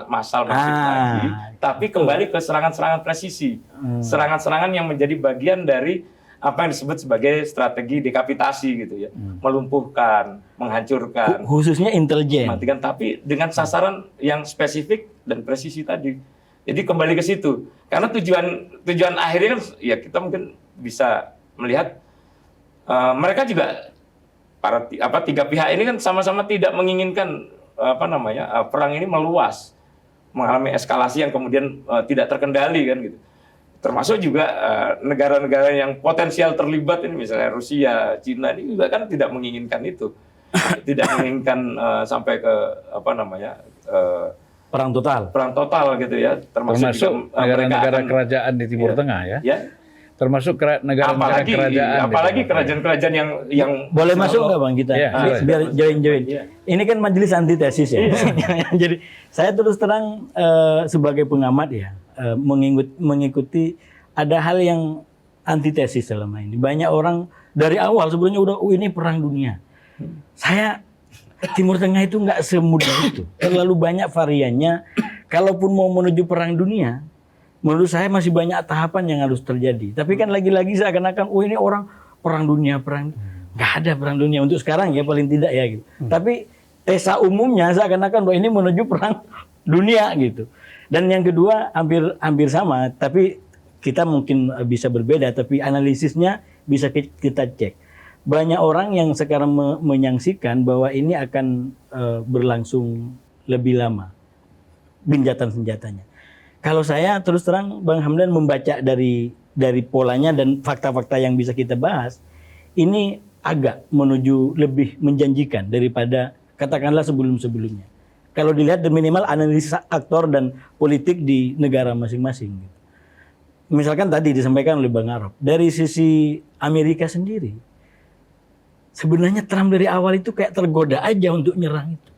massal masif lagi, tapi kembali ke serangan-serangan presisi, serangan-serangan yang menjadi bagian dari apa yang disebut sebagai strategi dekapitasi gitu ya, melumpuhkan, menghancurkan, khususnya intelijen, matikan, tapi dengan sasaran yang spesifik dan presisi tadi. Jadi kembali ke situ, karena tujuan akhirnya kan, ya kita mungkin bisa melihat mereka juga tiga pihak ini kan sama-sama tidak menginginkan perang ini meluas, mengalami eskalasi yang kemudian tidak terkendali kan gitu. Termasuk juga negara-negara yang potensial terlibat ini, misalnya Rusia, Cina ini juga kan tidak menginginkan itu, tidak menginginkan sampai ke perang total gitu ya. Termasuk negara-negara kerajaan di Timur Tengah ya. Termasuk negara-negara kerajaan. Apalagi kerajaan-kerajaan yang boleh masuk nggak Bang kita? Biar join. Ini kan majelis antitesis ya. Jadi saya terus terang sebagai pengamat ya mengikuti ada hal yang antitesis selama ini. Banyak orang dari awal sebenarnya udah ini perang dunia. Saya Timur Tengah itu nggak semudah itu. Terlalu banyak variannya. Kalaupun mau menuju perang dunia, menurut saya masih banyak tahapan yang harus terjadi. Tapi kan lagi-lagi seakan-akan, ini orang perang dunia, nggak ada perang dunia untuk sekarang ya paling tidak ya gitu. Tapi tesa umumnya seakan-akan bahwa ini menuju perang dunia gitu. Dan yang kedua hampir sama, tapi kita mungkin bisa berbeda, tapi analisisnya bisa kita cek. Banyak orang yang sekarang menyaksikan bahwa ini akan berlangsung lebih lama gencatan senjatanya. Kalau saya terus terang Bang Hamdan membaca dari polanya dan fakta-fakta yang bisa kita bahas, ini agak menuju lebih menjanjikan daripada katakanlah sebelum-sebelumnya. Kalau dilihat minimal analisis aktor dan politik di negara masing-masing. Misalkan tadi disampaikan oleh Bang Arop, dari sisi Amerika sendiri, sebenarnya Trump dari awal itu kayak tergoda aja untuk nyerang itu.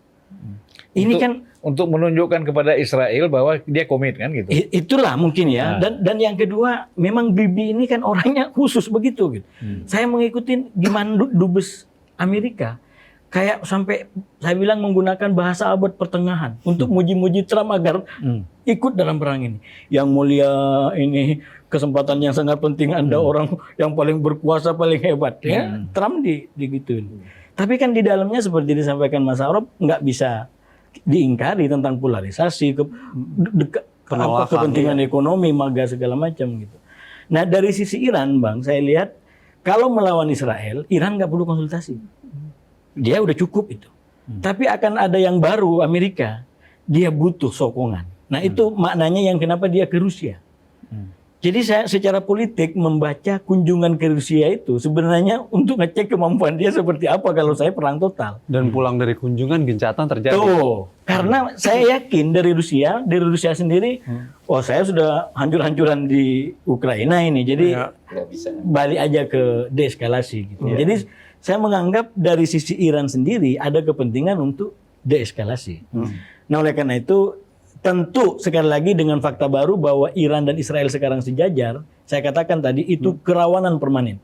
Ini kan untuk menunjukkan kepada Israel bahwa dia komit kan gitu. Itulah mungkin ya. Dan yang kedua, memang Bibi ini kan orangnya khusus begitu gitu. Saya mengikuti gimana dubes Amerika kayak sampai saya bilang menggunakan bahasa abad pertengahan untuk muji-muji Trump agar ikut dalam perang ini. Yang mulia ini kesempatan yang sangat penting, Anda orang yang paling berkuasa, paling hebat ya. Trump digituin. Tapi kan di dalamnya seperti disampaikan Mas Arop nggak bisa diingkari tentang polarisasi, kepentingan ekonomi, maga segala macam gitu. Nah dari sisi Iran, Bang, saya lihat kalau melawan Israel, Iran nggak perlu konsultasi, dia udah cukup itu. Tapi akan ada yang baru, Amerika, dia butuh sokongan. Nah itu maknanya yang kenapa dia ke Rusia. Jadi saya secara politik membaca kunjungan ke Rusia itu sebenarnya untuk ngecek kemampuan dia seperti apa kalau saya perang total. Dan pulang dari kunjungan gencatan terjadi. Tuh, karena saya yakin dari Rusia sendiri, saya sudah hancur-hancuran di Ukraina ini, jadi balik aja ke deeskalasi gitu. Jadi saya menganggap dari sisi Iran sendiri ada kepentingan untuk deeskalasi. Nah oleh karena itu tentu sekali lagi dengan fakta baru bahwa Iran dan Israel sekarang sejajar, saya katakan tadi itu kerawanan permanen.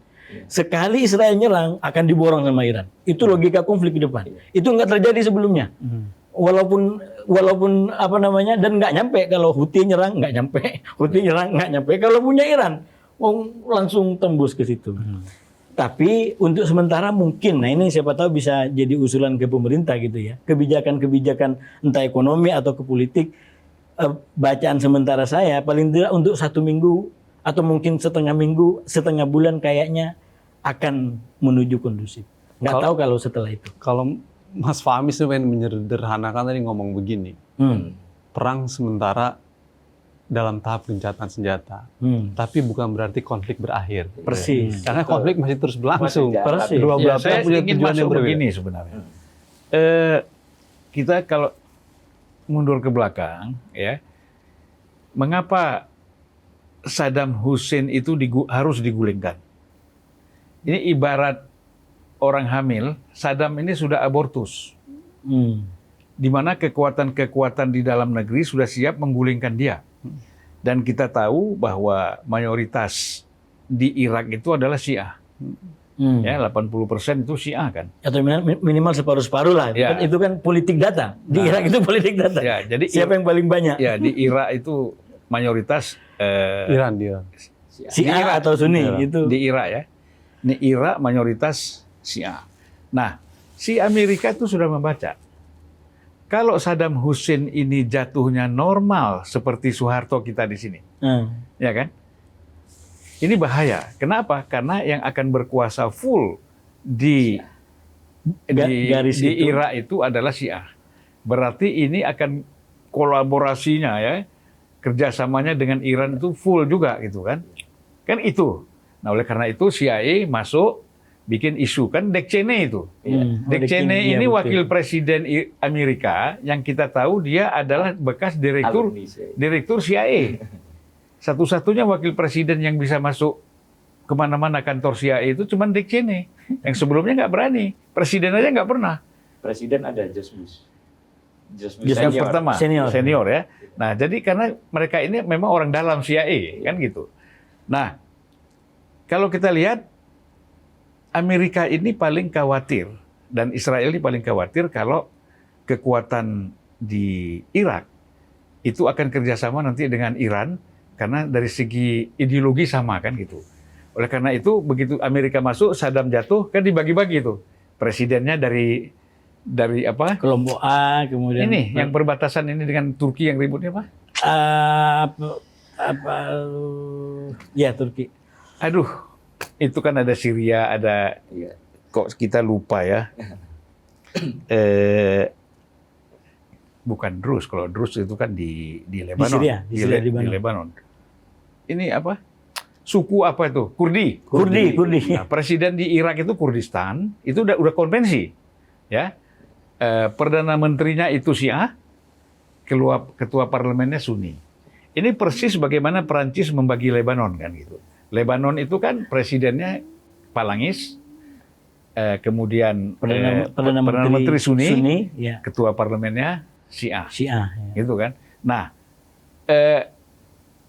Sekali Israel nyerang akan diborong sama Iran. Itu logika konflik ke depan. Itu nggak terjadi sebelumnya. walaupun apa namanya, dan nggak nyampe kalau Houthi nyerang nggak nyampe kalau punya Iran langsung tembus ke situ. Tapi untuk sementara mungkin, nah ini siapa tahu bisa jadi usulan ke pemerintah gitu ya, kebijakan entah ekonomi atau ke politik. Bacaan sementara saya paling tidak untuk 1 minggu atau mungkin setengah bulan kayaknya akan menuju kondusif. Nggak tahu kalau setelah itu. Kalau Mas Fahmi sebenarnya menyederhanakan tadi ngomong begini, perang sementara dalam tahap gencatan senjata, tapi bukan berarti konflik berakhir. Persis. Karena konflik masih terus berlangsung. Persis. Dua belah Saya pihak punya ingin tujuan masuk yang berbeda. begini sebenarnya. Kita kalau mundur ke belakang, ya, mengapa Saddam Hussein itu harus digulingkan? Ini ibarat orang hamil, Saddam ini sudah abortus. Di mana kekuatan-kekuatan di dalam negeri sudah siap menggulingkan dia. Dan kita tahu bahwa mayoritas di Irak itu adalah Syiah. Ya, 80% itu Syiah kan. Atau minimal separuh-separuh lah. Ya. Itu kan politik data. Di Irak itu politik data. Ya, jadi siapa yang paling banyak? Ya, di Irak itu mayoritas Iran dia. Syiah atau Sunni gitu. Di Irak ya. Ini Irak mayoritas Syiah. Nah, si Amerika itu sudah membaca. Kalau Saddam Hussein ini jatuhnya normal seperti Soeharto kita di sini. Ya kan? Ini bahaya. Kenapa? Karena yang akan berkuasa full di Irak itu adalah Syiah. Berarti ini akan kolaborasinya ya, kerjasamanya dengan Iran itu full juga gitu kan. Kan itu. Nah oleh karena itu CIA masuk bikin isu kan Dick Cheney itu. Dick Cheney ini wakil presiden Amerika yang kita tahu dia adalah bekas direktur CIA. Satu-satunya wakil presiden yang bisa masuk kemana-mana kantor CIA itu cuma Dick Cheney. Yang sebelumnya nggak berani. Presiden aja nggak pernah. Presiden ada George Bush. Yang pertama senior ya. Nah jadi karena mereka ini memang orang dalam CIA kan gitu. Nah kalau kita lihat Amerika ini paling khawatir dan Israel ini paling khawatir kalau kekuatan di Irak itu akan kerjasama nanti dengan Iran karena dari segi ideologi sama kan gitu. Oleh karena itu begitu Amerika masuk, Saddam jatuh kan dibagi-bagi itu. Presidennya dari apa? Kelompok A, kemudian ini yang perbatasan ini dengan Turki yang ributnya apa? Ya Turki. Aduh, itu kan ada Syria, ada kok kita lupa ya. Bukan Drus, kalau Drus itu kan di Lebanon. Di Syria, di Lebanon. Ini apa? Suku apa itu? Kurdi. Nah, presiden di Irak itu Kurdistan, itu udah konvensi. Ya. Perdana menterinya itu Syiah, ketua parlemennya Sunni. Ini persis bagaimana Perancis membagi Lebanon kan gitu. Lebanon itu kan presidennya Palangis, kemudian Perdana Menteri Sunni ya. Ketua parlemennya Syiah ya. Gitu kan. Nah,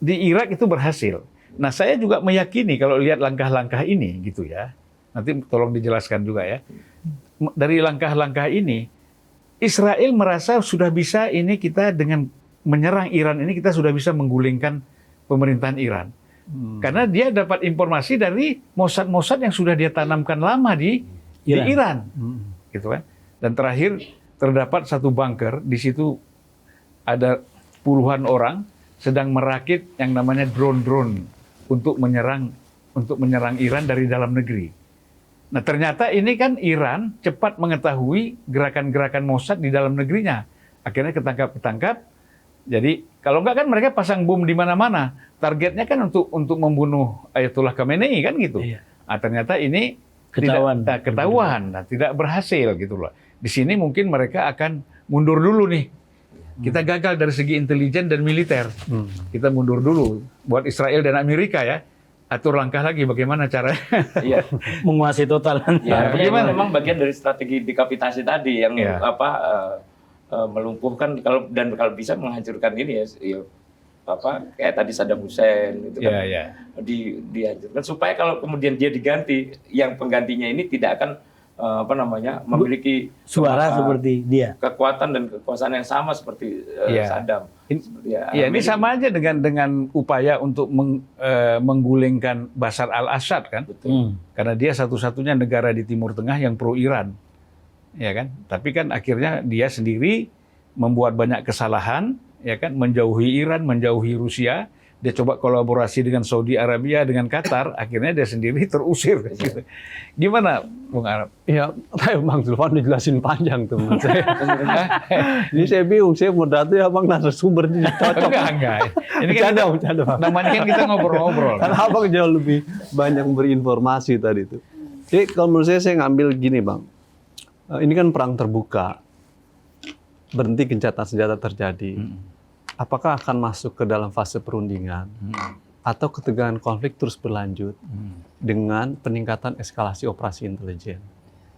di Irak itu berhasil. Nah, saya juga meyakini kalau lihat langkah-langkah ini gitu ya. Nanti tolong dijelaskan juga ya. Dari langkah-langkah ini, Israel merasa sudah bisa ini kita dengan menyerang Iran ini kita sudah bisa menggulingkan pemerintahan Iran. Karena dia dapat informasi dari Mossad yang sudah dia tanamkan lama di Iran. Gitu kan. Dan terakhir terdapat satu bunker, di situ ada puluhan orang sedang merakit yang namanya drone untuk menyerang Iran dari dalam negeri. Nah, ternyata ini kan Iran cepat mengetahui gerakan-gerakan Mossad di dalam negerinya. Akhirnya ketangkap. Jadi kalau enggak kan mereka pasang bom di mana-mana. Targetnya kan untuk membunuh Ayatollah Khamenei kan gitu. Nah, ternyata ini ketahuan, tidak berhasil gitu loh. Di sini mungkin mereka akan mundur dulu nih. Kita gagal dari segi intelijen dan militer. Kita mundur dulu buat Israel dan Amerika ya. Atur langkah lagi bagaimana cara menguasai total. Ya, bagaimana memang bagian dari strategi dekapitasi tadi yang melumpuhkan kalau bisa menghancurkan ini ya kayak tadi Saddam Hussein itu kan dihancurkan supaya kalau kemudian dia diganti yang penggantinya ini tidak akan memiliki suara seperti dia, kekuatan dan kekuasaan yang sama seperti Saddam. Ini sama aja dengan upaya untuk menggulingkan Bashar al-Assad kan, karena dia satu-satunya negara di Timur Tengah yang pro Iran, ya kan. Tapi kan akhirnya dia sendiri membuat banyak kesalahan, ya kan, menjauhi Iran, menjauhi Rusia. Dia coba kolaborasi dengan Saudi Arabia, dengan Qatar, akhirnya dia sendiri terusir. Gitu. Gimana, Bung Arab? Ya, Bang Zulfan dijelasin panjang tuh menurut saya. Ini saya bingung, saya mau data ya Bang narasumber ini cocok. Enggak. Ini kan Bercanda, Bang. namanya kan kita ngobrol-ngobrol. Karena Abang jauh lebih banyak berinformasi tadi itu. Jadi kalau menurut saya ngambil gini Bang. Ini kan perang terbuka. Berhenti gencatan senjata terjadi. Apakah akan masuk ke dalam fase perundingan atau ketegangan konflik terus berlanjut dengan peningkatan eskalasi operasi intelijen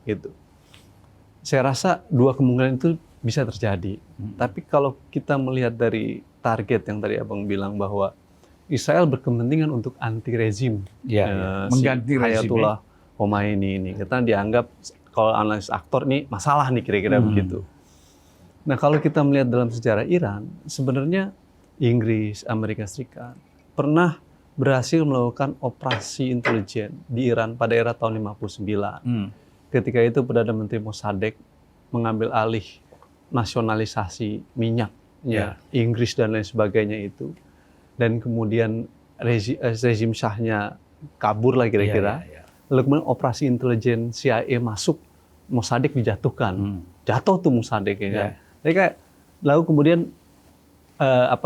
gitu. Saya rasa dua kemungkinan itu bisa terjadi. Tapi kalau kita melihat dari target yang tadi Abang bilang bahwa Israel berkepentingan untuk anti rezim, mengganti rezim Ayatollah Khomeini ini, kita dianggap kalau analis aktor ini masalah nih kira-kira begitu. Nah, kalau kita melihat dalam sejarah Iran, sebenarnya Inggris, Amerika Serikat pernah berhasil melakukan operasi intelijen di Iran pada era tahun 59. Ketika itu Perdana Menteri Mossadegh mengambil alih nasionalisasi minyak, Inggris dan lain sebagainya itu. Dan kemudian rezim Shahnya kabur lah kira-kira. Lalu kemudian operasi intelijen CIA masuk, Mossadegh dijatuhkan. Jatuh tuh Mossadegh ya kan. Jadi kayak lalu kemudian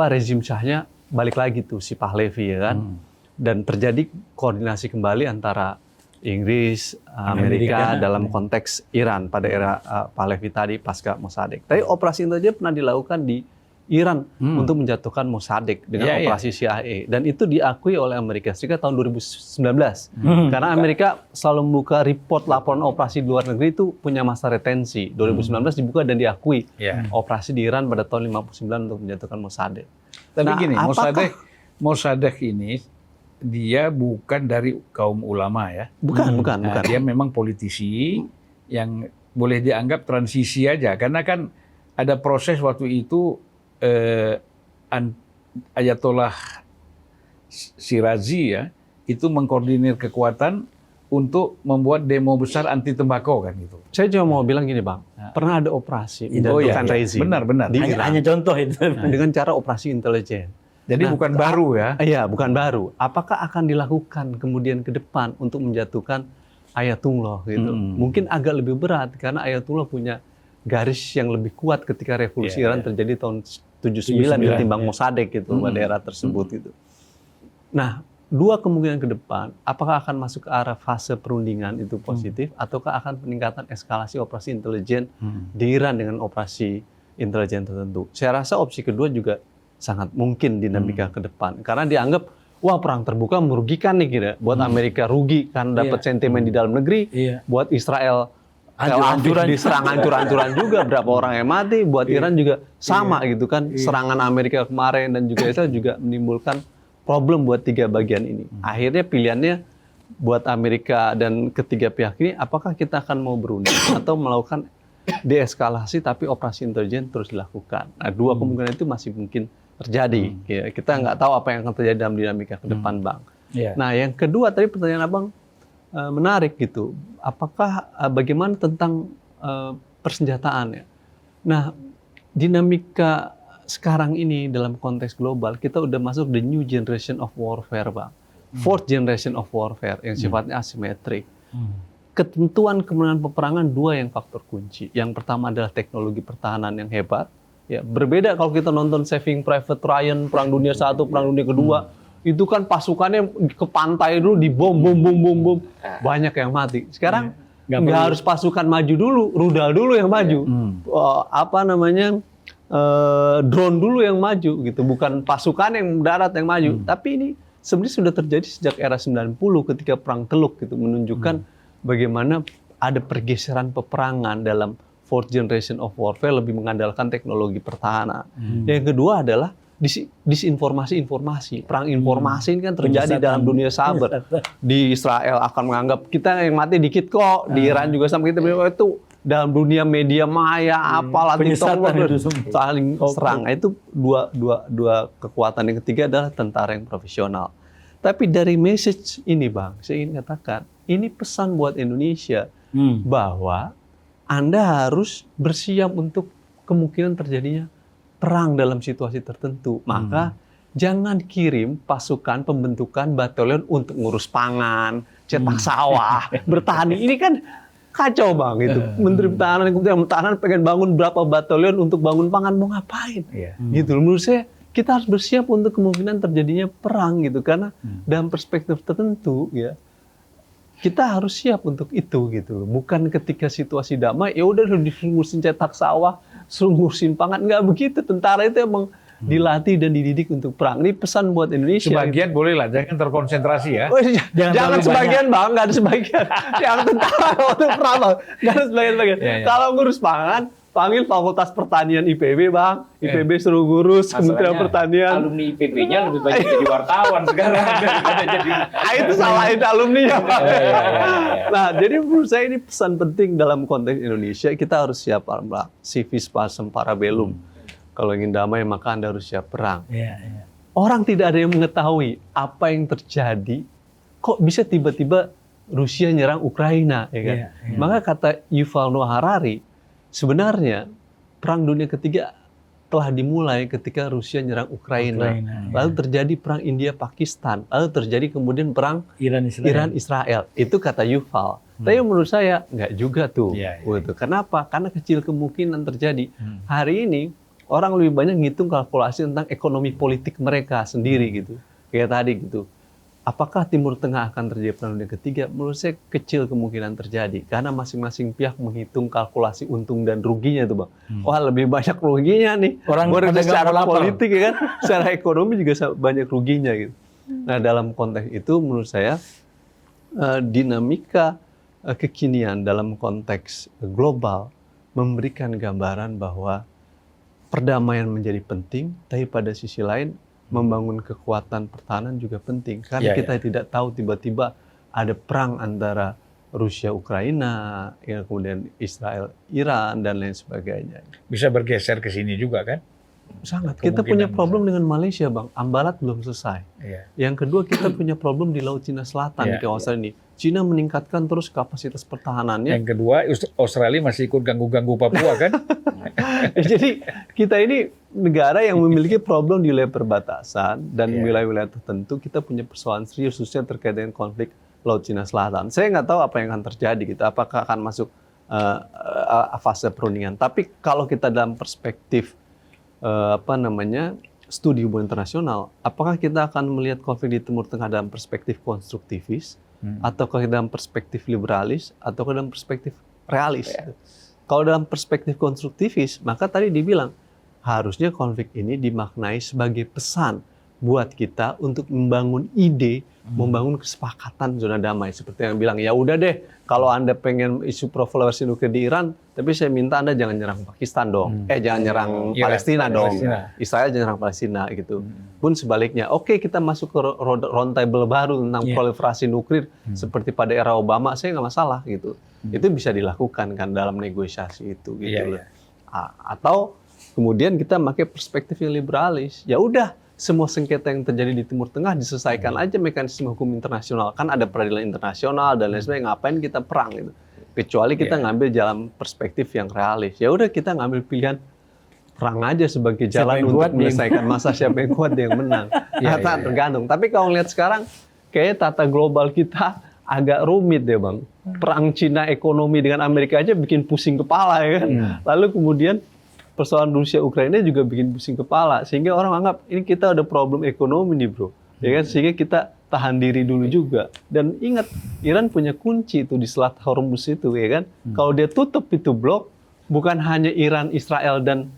rezim Shahnya balik lagi tuh si Pahlavi ya kan, dan terjadi koordinasi kembali antara Inggris, Amerika dalam konteks Iran pada era Pahlavi tadi pasca Mossadegh. Tapi operasi intelijen pernah dilakukan di Iran untuk menjatuhkan Mossadegh dengan operasi CIA, dan itu diakui oleh Amerika Serikat tahun 2019 karena Amerika selalu membuka report laporan operasi di luar negeri itu punya masa retensi. 2019 dibuka dan diakui operasi di Iran pada tahun 59 untuk menjatuhkan Mossadegh. Tapi gini, Mossadegh ini dia bukan dari kaum ulama ya. Bukan. Dia memang politisi yang boleh dianggap transisi aja, karena kan ada proses waktu itu Ayatollah Shirazi ya itu mengkoordinir kekuatan untuk membuat demo besar anti tembakau kan gitu. Saya cuma mau bilang gini Bang, pernah ada operasi menjatuhkan rezim. Benar. Hanya contoh itu. Dengan cara operasi intelijen. Jadi bukan baru ya? Iya, bukan baru. Apakah akan dilakukan kemudian ke depan untuk menjatuhkan Ayatullah gitu? Mungkin agak lebih berat karena Ayatullah punya garis yang lebih kuat ketika revolusi Iran terjadi tahun 79 ketimbang Mossadegh gitu pada era tersebut gitu. Nah, dua kemungkinan ke depan, apakah akan masuk ke arah fase perundingan itu positif ataukah akan peningkatan eskalasi operasi intelijen di Iran dengan operasi intelijen tertentu. Saya rasa opsi kedua juga sangat mungkin dinamika ke depan karena dianggap wah perang terbuka merugikan nih kira. Buat Amerika rugi karena dapat sentimen di dalam negeri, buat Israel diserang hancur-hancuran juga, berapa orang yang mati, buat Iran juga sama gitu kan, serangan Amerika kemarin dan juga Israel juga menimbulkan problem buat tiga bagian ini. Akhirnya pilihannya buat Amerika dan ketiga pihak ini, apakah kita akan mau berunding atau melakukan deeskalasi tapi operasi intelijen terus dilakukan. Nah, dua kemungkinan itu masih mungkin terjadi. Ya, kita nggak tahu apa yang akan terjadi dalam dinamika ke depan, Bang. Nah, yang kedua tadi pertanyaan Abang menarik gitu. Apakah bagaimana tentang persenjataan ya? Nah, dinamika sekarang ini dalam konteks global kita udah masuk the new generation of warfare, Bang. Fourth generation of warfare yang sifatnya asimetrik. Ketentuan kemenangan peperangan dua yang faktor kunci. Yang pertama adalah teknologi pertahanan yang hebat. Ya, berbeda kalau kita nonton Saving Private Ryan, Perang Dunia I, Perang Dunia II. Itu kan pasukannya ke pantai dulu dibom, banyak yang mati. Sekarang nggak harus pasukan maju dulu, rudal dulu yang maju, drone dulu yang maju gitu, bukan pasukan yang darat yang maju. Tapi ini sebenarnya sudah terjadi sejak era 90 ketika Perang Teluk gitu, menunjukkan bagaimana ada pergeseran peperangan dalam fourth generation of warfare lebih mengandalkan teknologi pertahanan. Yang kedua adalah disinformasi. Perang informasi ini kan terjadi dalam dunia cyber. Di Israel akan menganggap kita yang mati dikit kok. Di Iran juga sama kita bilang itu dalam dunia media maya apalah TikTok saling serang. Itu dua kekuatan. Yang ketiga adalah tentara yang profesional. Tapi dari message ini Bang, saya ingin katakan ini pesan buat Indonesia bahwa Anda harus bersiap untuk kemungkinan terjadinya perang dalam situasi tertentu. Maka jangan kirim pasukan pembentukan batalion untuk ngurus pangan, cetak sawah, bertani. Ini kan kacau Bang itu. Menteri Pertahanan, Kementerian Pertahanan pengen bangun berapa batalion untuk bangun pangan, mau ngapain? Gitu. Menurut saya kita harus bersiap untuk kemungkinan terjadinya perang gitu, karena dalam perspektif tertentu ya kita harus siap untuk itu gitu. Bukan ketika situasi damai ya udah ngurusin cetak sawah, suruh ngurusin pangan, nggak begitu. Tentara itu emang dilatih dan dididik untuk perang. Ini pesan buat Indonesia. Sebagian boleh lah, jangan terkonsentrasi ya. Oh, jangan sebagian Bang, nggak ada sebagian. Yang tentara untuk perang Bang, nggak ada sebagian. Kalau ngurus pangan, panggil Fakultas Pertanian IPB Bang. IPB suruh ngurus Kementerian Pertanian. Alumni IPB-nya lebih banyak jadi wartawan sekarang daripada jadi. Itu salahin alumni ya Bang. Nah, jadi menurut saya ini pesan penting dalam konteks Indonesia. Kita harus siap Bang. Civis pacem parabellum. Kalau ingin damai maka Anda harus siap perang. Orang tidak ada yang mengetahui apa yang terjadi. Kok bisa tiba-tiba Rusia nyerang Ukraina, ya kan? Maka kata Yuval Noah Harari, sebenarnya Perang Dunia Ketiga telah dimulai ketika Rusia nyerang Ukraina. Lalu terjadi Perang India-Pakistan. Lalu terjadi kemudian Perang Iran-Israel. Itu kata Yuval. Tapi menurut saya nggak juga tuh. Kenapa? Karena kecil kemungkinan terjadi. Hari ini orang lebih banyak ngitung kalkulasi tentang ekonomi politik mereka sendiri gitu. Kayak tadi gitu. Apakah Timur Tengah akan terjadi Perang Dunia Ketiga? Menurut saya kecil kemungkinan terjadi. Karena masing-masing pihak menghitung kalkulasi untung dan ruginya tuh Bang. Wah lebih banyak ruginya nih. Orang secara politik ya kan. Secara ekonomi juga banyak ruginya gitu. Nah dalam konteks itu menurut saya dinamika kekinian dalam konteks global memberikan gambaran bahwa perdamaian menjadi penting, tapi pada sisi lain membangun kekuatan pertahanan juga penting. Karena kita tidak tahu tiba-tiba ada perang antara Rusia, Ukraina, ya, kemudian Israel, Iran, dan lain sebagainya. Bisa bergeser ke sini juga kan? Sangat. Kita punya problem dengan Malaysia, Bang. Ambalat belum selesai. Yang kedua, kita punya problem di Laut Cina Selatan, di kawasan ini. Cina meningkatkan terus kapasitas pertahanannya. Yang kedua, Australia masih ikut ganggu-ganggu Papua kan? Jadi kita ini negara yang memiliki problem di wilayah perbatasan dan wilayah-wilayah tertentu. Kita punya persoalan serius khususnya terkait dengan konflik Laut Cina Selatan. Saya nggak tahu apa yang akan terjadi gitu. Apakah akan masuk fase perundingan. Tapi kalau kita dalam perspektif studi hubungan internasional, apakah kita akan melihat konflik di Timur Tengah dalam perspektif konstruktivis, ataukah dalam perspektif liberalis, ataukah dalam perspektif realis? Kalau dalam perspektif konstruktivis, maka tadi dibilang harusnya konflik ini dimaknai sebagai pesan buat kita untuk membangun ide, membangun kesepakatan zona damai. Seperti yang bilang, ya udah deh, kalau Anda pengen isu proliferasi nuklir di Iran, tapi saya minta Anda jangan nyerang Pakistan dong. Jangan nyerang Palestina dong. Israel jangan nyerang Palestina gitu. Pun sebaliknya, oke kita masuk ke round table baru tentang proliferasi nuklir seperti pada era Obama, saya nggak masalah gitu. Itu bisa dilakukan kan dalam negosiasi itu gitu. Atau kemudian kita pakai perspektif yang liberalis. Ya udah, semua sengketa yang terjadi di Timur Tengah diselesaikan aja mekanisme hukum internasional. Kan ada peradilan internasional dan lain sebagainya. Ngapain kita perang gitu? Kecuali kita ngambil jalan perspektif yang realis. Ya udah kita ngambil pilihan perang aja sebagai jalan untuk menyelesaikan masa siapa yang kuat yang menang. Tergantung. Tapi kalau lihat sekarang kayaknya tata global kita agak rumit deh Bang. Perang Cina ekonomi dengan Amerika aja bikin pusing kepala ya kan. Lalu kemudian persoalan Rusia Ukraina juga bikin pusing kepala, sehingga orang anggap ini kita ada problem ekonomi nih bro, ya kan, sehingga kita tahan diri dulu juga. Dan ingat, Iran punya kunci itu di Selat Hormuz itu, ya kan. Kalau dia tutup itu blok, bukan hanya Iran, Israel dan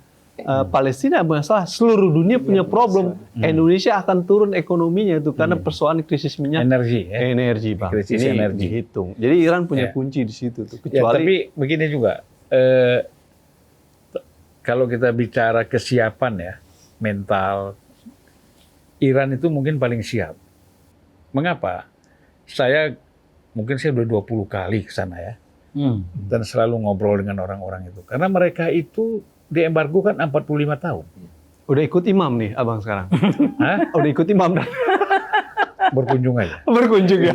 Palestina masalah, seluruh dunia punya problem. Indonesia akan turun ekonominya itu karena persoalan krisis minyak, energi Bang. Krisis ini energi dihitung. Jadi Iran punya kunci di situ tuh. Kecuali tapi begini juga. Kalau kita bicara kesiapan ya, mental, Iran itu mungkin paling siap. Mengapa? Mungkin saya udah 20 kali ke sana ya. Dan selalu ngobrol dengan orang-orang itu. Karena mereka itu diembargo kan 45 tahun. Udah ikut imam nih abang sekarang. Hah? Udah ikut imam dah. Berkunjung aja. Berkunjung ya.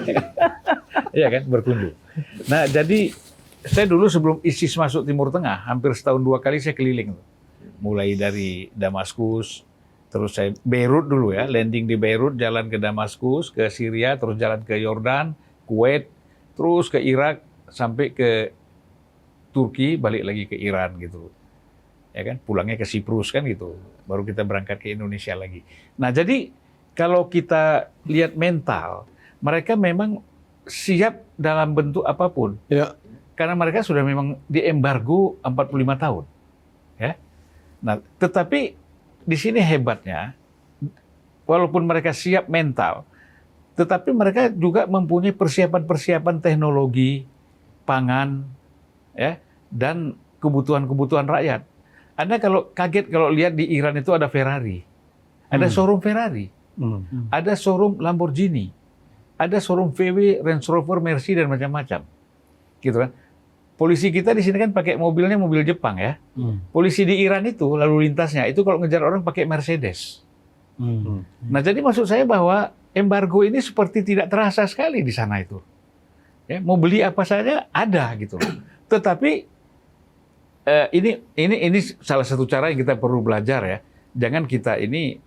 Iya kan, berkunjung. Nah, jadi saya dulu sebelum ISIS masuk Timur Tengah, hampir setahun 2 kali saya keliling. Mulai dari Damaskus, terus saya Beirut dulu ya, landing di Beirut, jalan ke Damaskus, ke Syria, terus jalan ke Yordan, Kuwait, terus ke Irak, sampai ke Turki, balik lagi ke Iran gitu. Ya kan, pulangnya ke Siprus kan gitu. Baru kita berangkat ke Indonesia lagi. Nah, jadi kalau kita lihat mental, mereka memang siap dalam bentuk apapun. Ya. Karena mereka sudah memang diembargo 45 tahun. Ya. Nah, tetapi di sini hebatnya, walaupun mereka siap mental, tetapi mereka juga mempunyai persiapan-persiapan teknologi, pangan, ya, dan kebutuhan-kebutuhan rakyat. Anda kalau kaget kalau lihat di Iran itu ada Ferrari, ada showroom Ferrari, ada showroom Lamborghini, ada showroom VW, Range Rover, Mercy dan macam-macam, gitu kan. Polisi kita di sini kan pakai mobilnya mobil Jepang ya. Polisi di Iran itu lalu lintasnya itu kalau ngejar orang pakai Mercedes. Nah, jadi maksud saya bahwa embargo ini seperti tidak terasa sekali di sana itu. Ya, mau beli apa saja ada gitu loh. Tetapi ini salah satu cara yang kita perlu belajar ya. Jangan kita ini,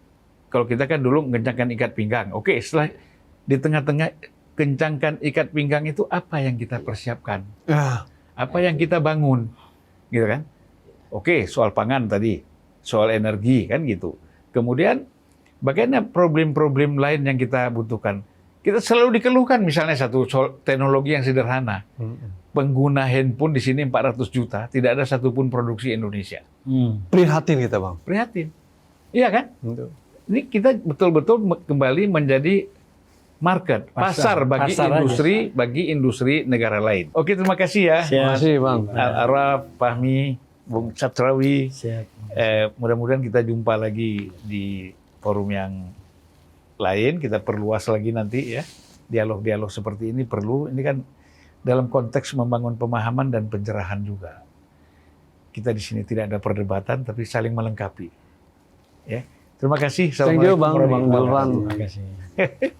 kalau kita kan dulu mengencangkan ikat pinggang. Oke, setelah di tengah-tengah kencangkan ikat pinggang itu apa yang kita persiapkan? Apa yang kita bangun? Gitu kan? Oke, soal pangan tadi, soal energi kan gitu. Kemudian bagaimana problem-problem lain yang kita butuhkan? Kita selalu dikeluhkan misalnya satu teknologi yang sederhana. Pengguna handphone di sini 400 juta, tidak ada satupun produksi Indonesia. Prihatin kita, Bang. Prihatin. Iya kan? Betul. Ini kita betul-betul kembali menjadi market, pasar bagi industri negara lain. Oke, terima kasih ya. Terima kasih, Bang. Al-Araf, Fahmi, Bung Satrawi. Siap. Mudah-mudahan kita jumpa lagi di forum yang lain, kita perluas lagi nanti ya. Dialog-dialog seperti ini perlu. Ini kan dalam konteks membangun pemahaman dan pencerahan juga. Kita di sini tidak ada perdebatan, tapi saling melengkapi. Ya. Terima kasih. Thank you, Bang. Assalamualaikum warahmatullahi Bang Dulvan. Terima kasih.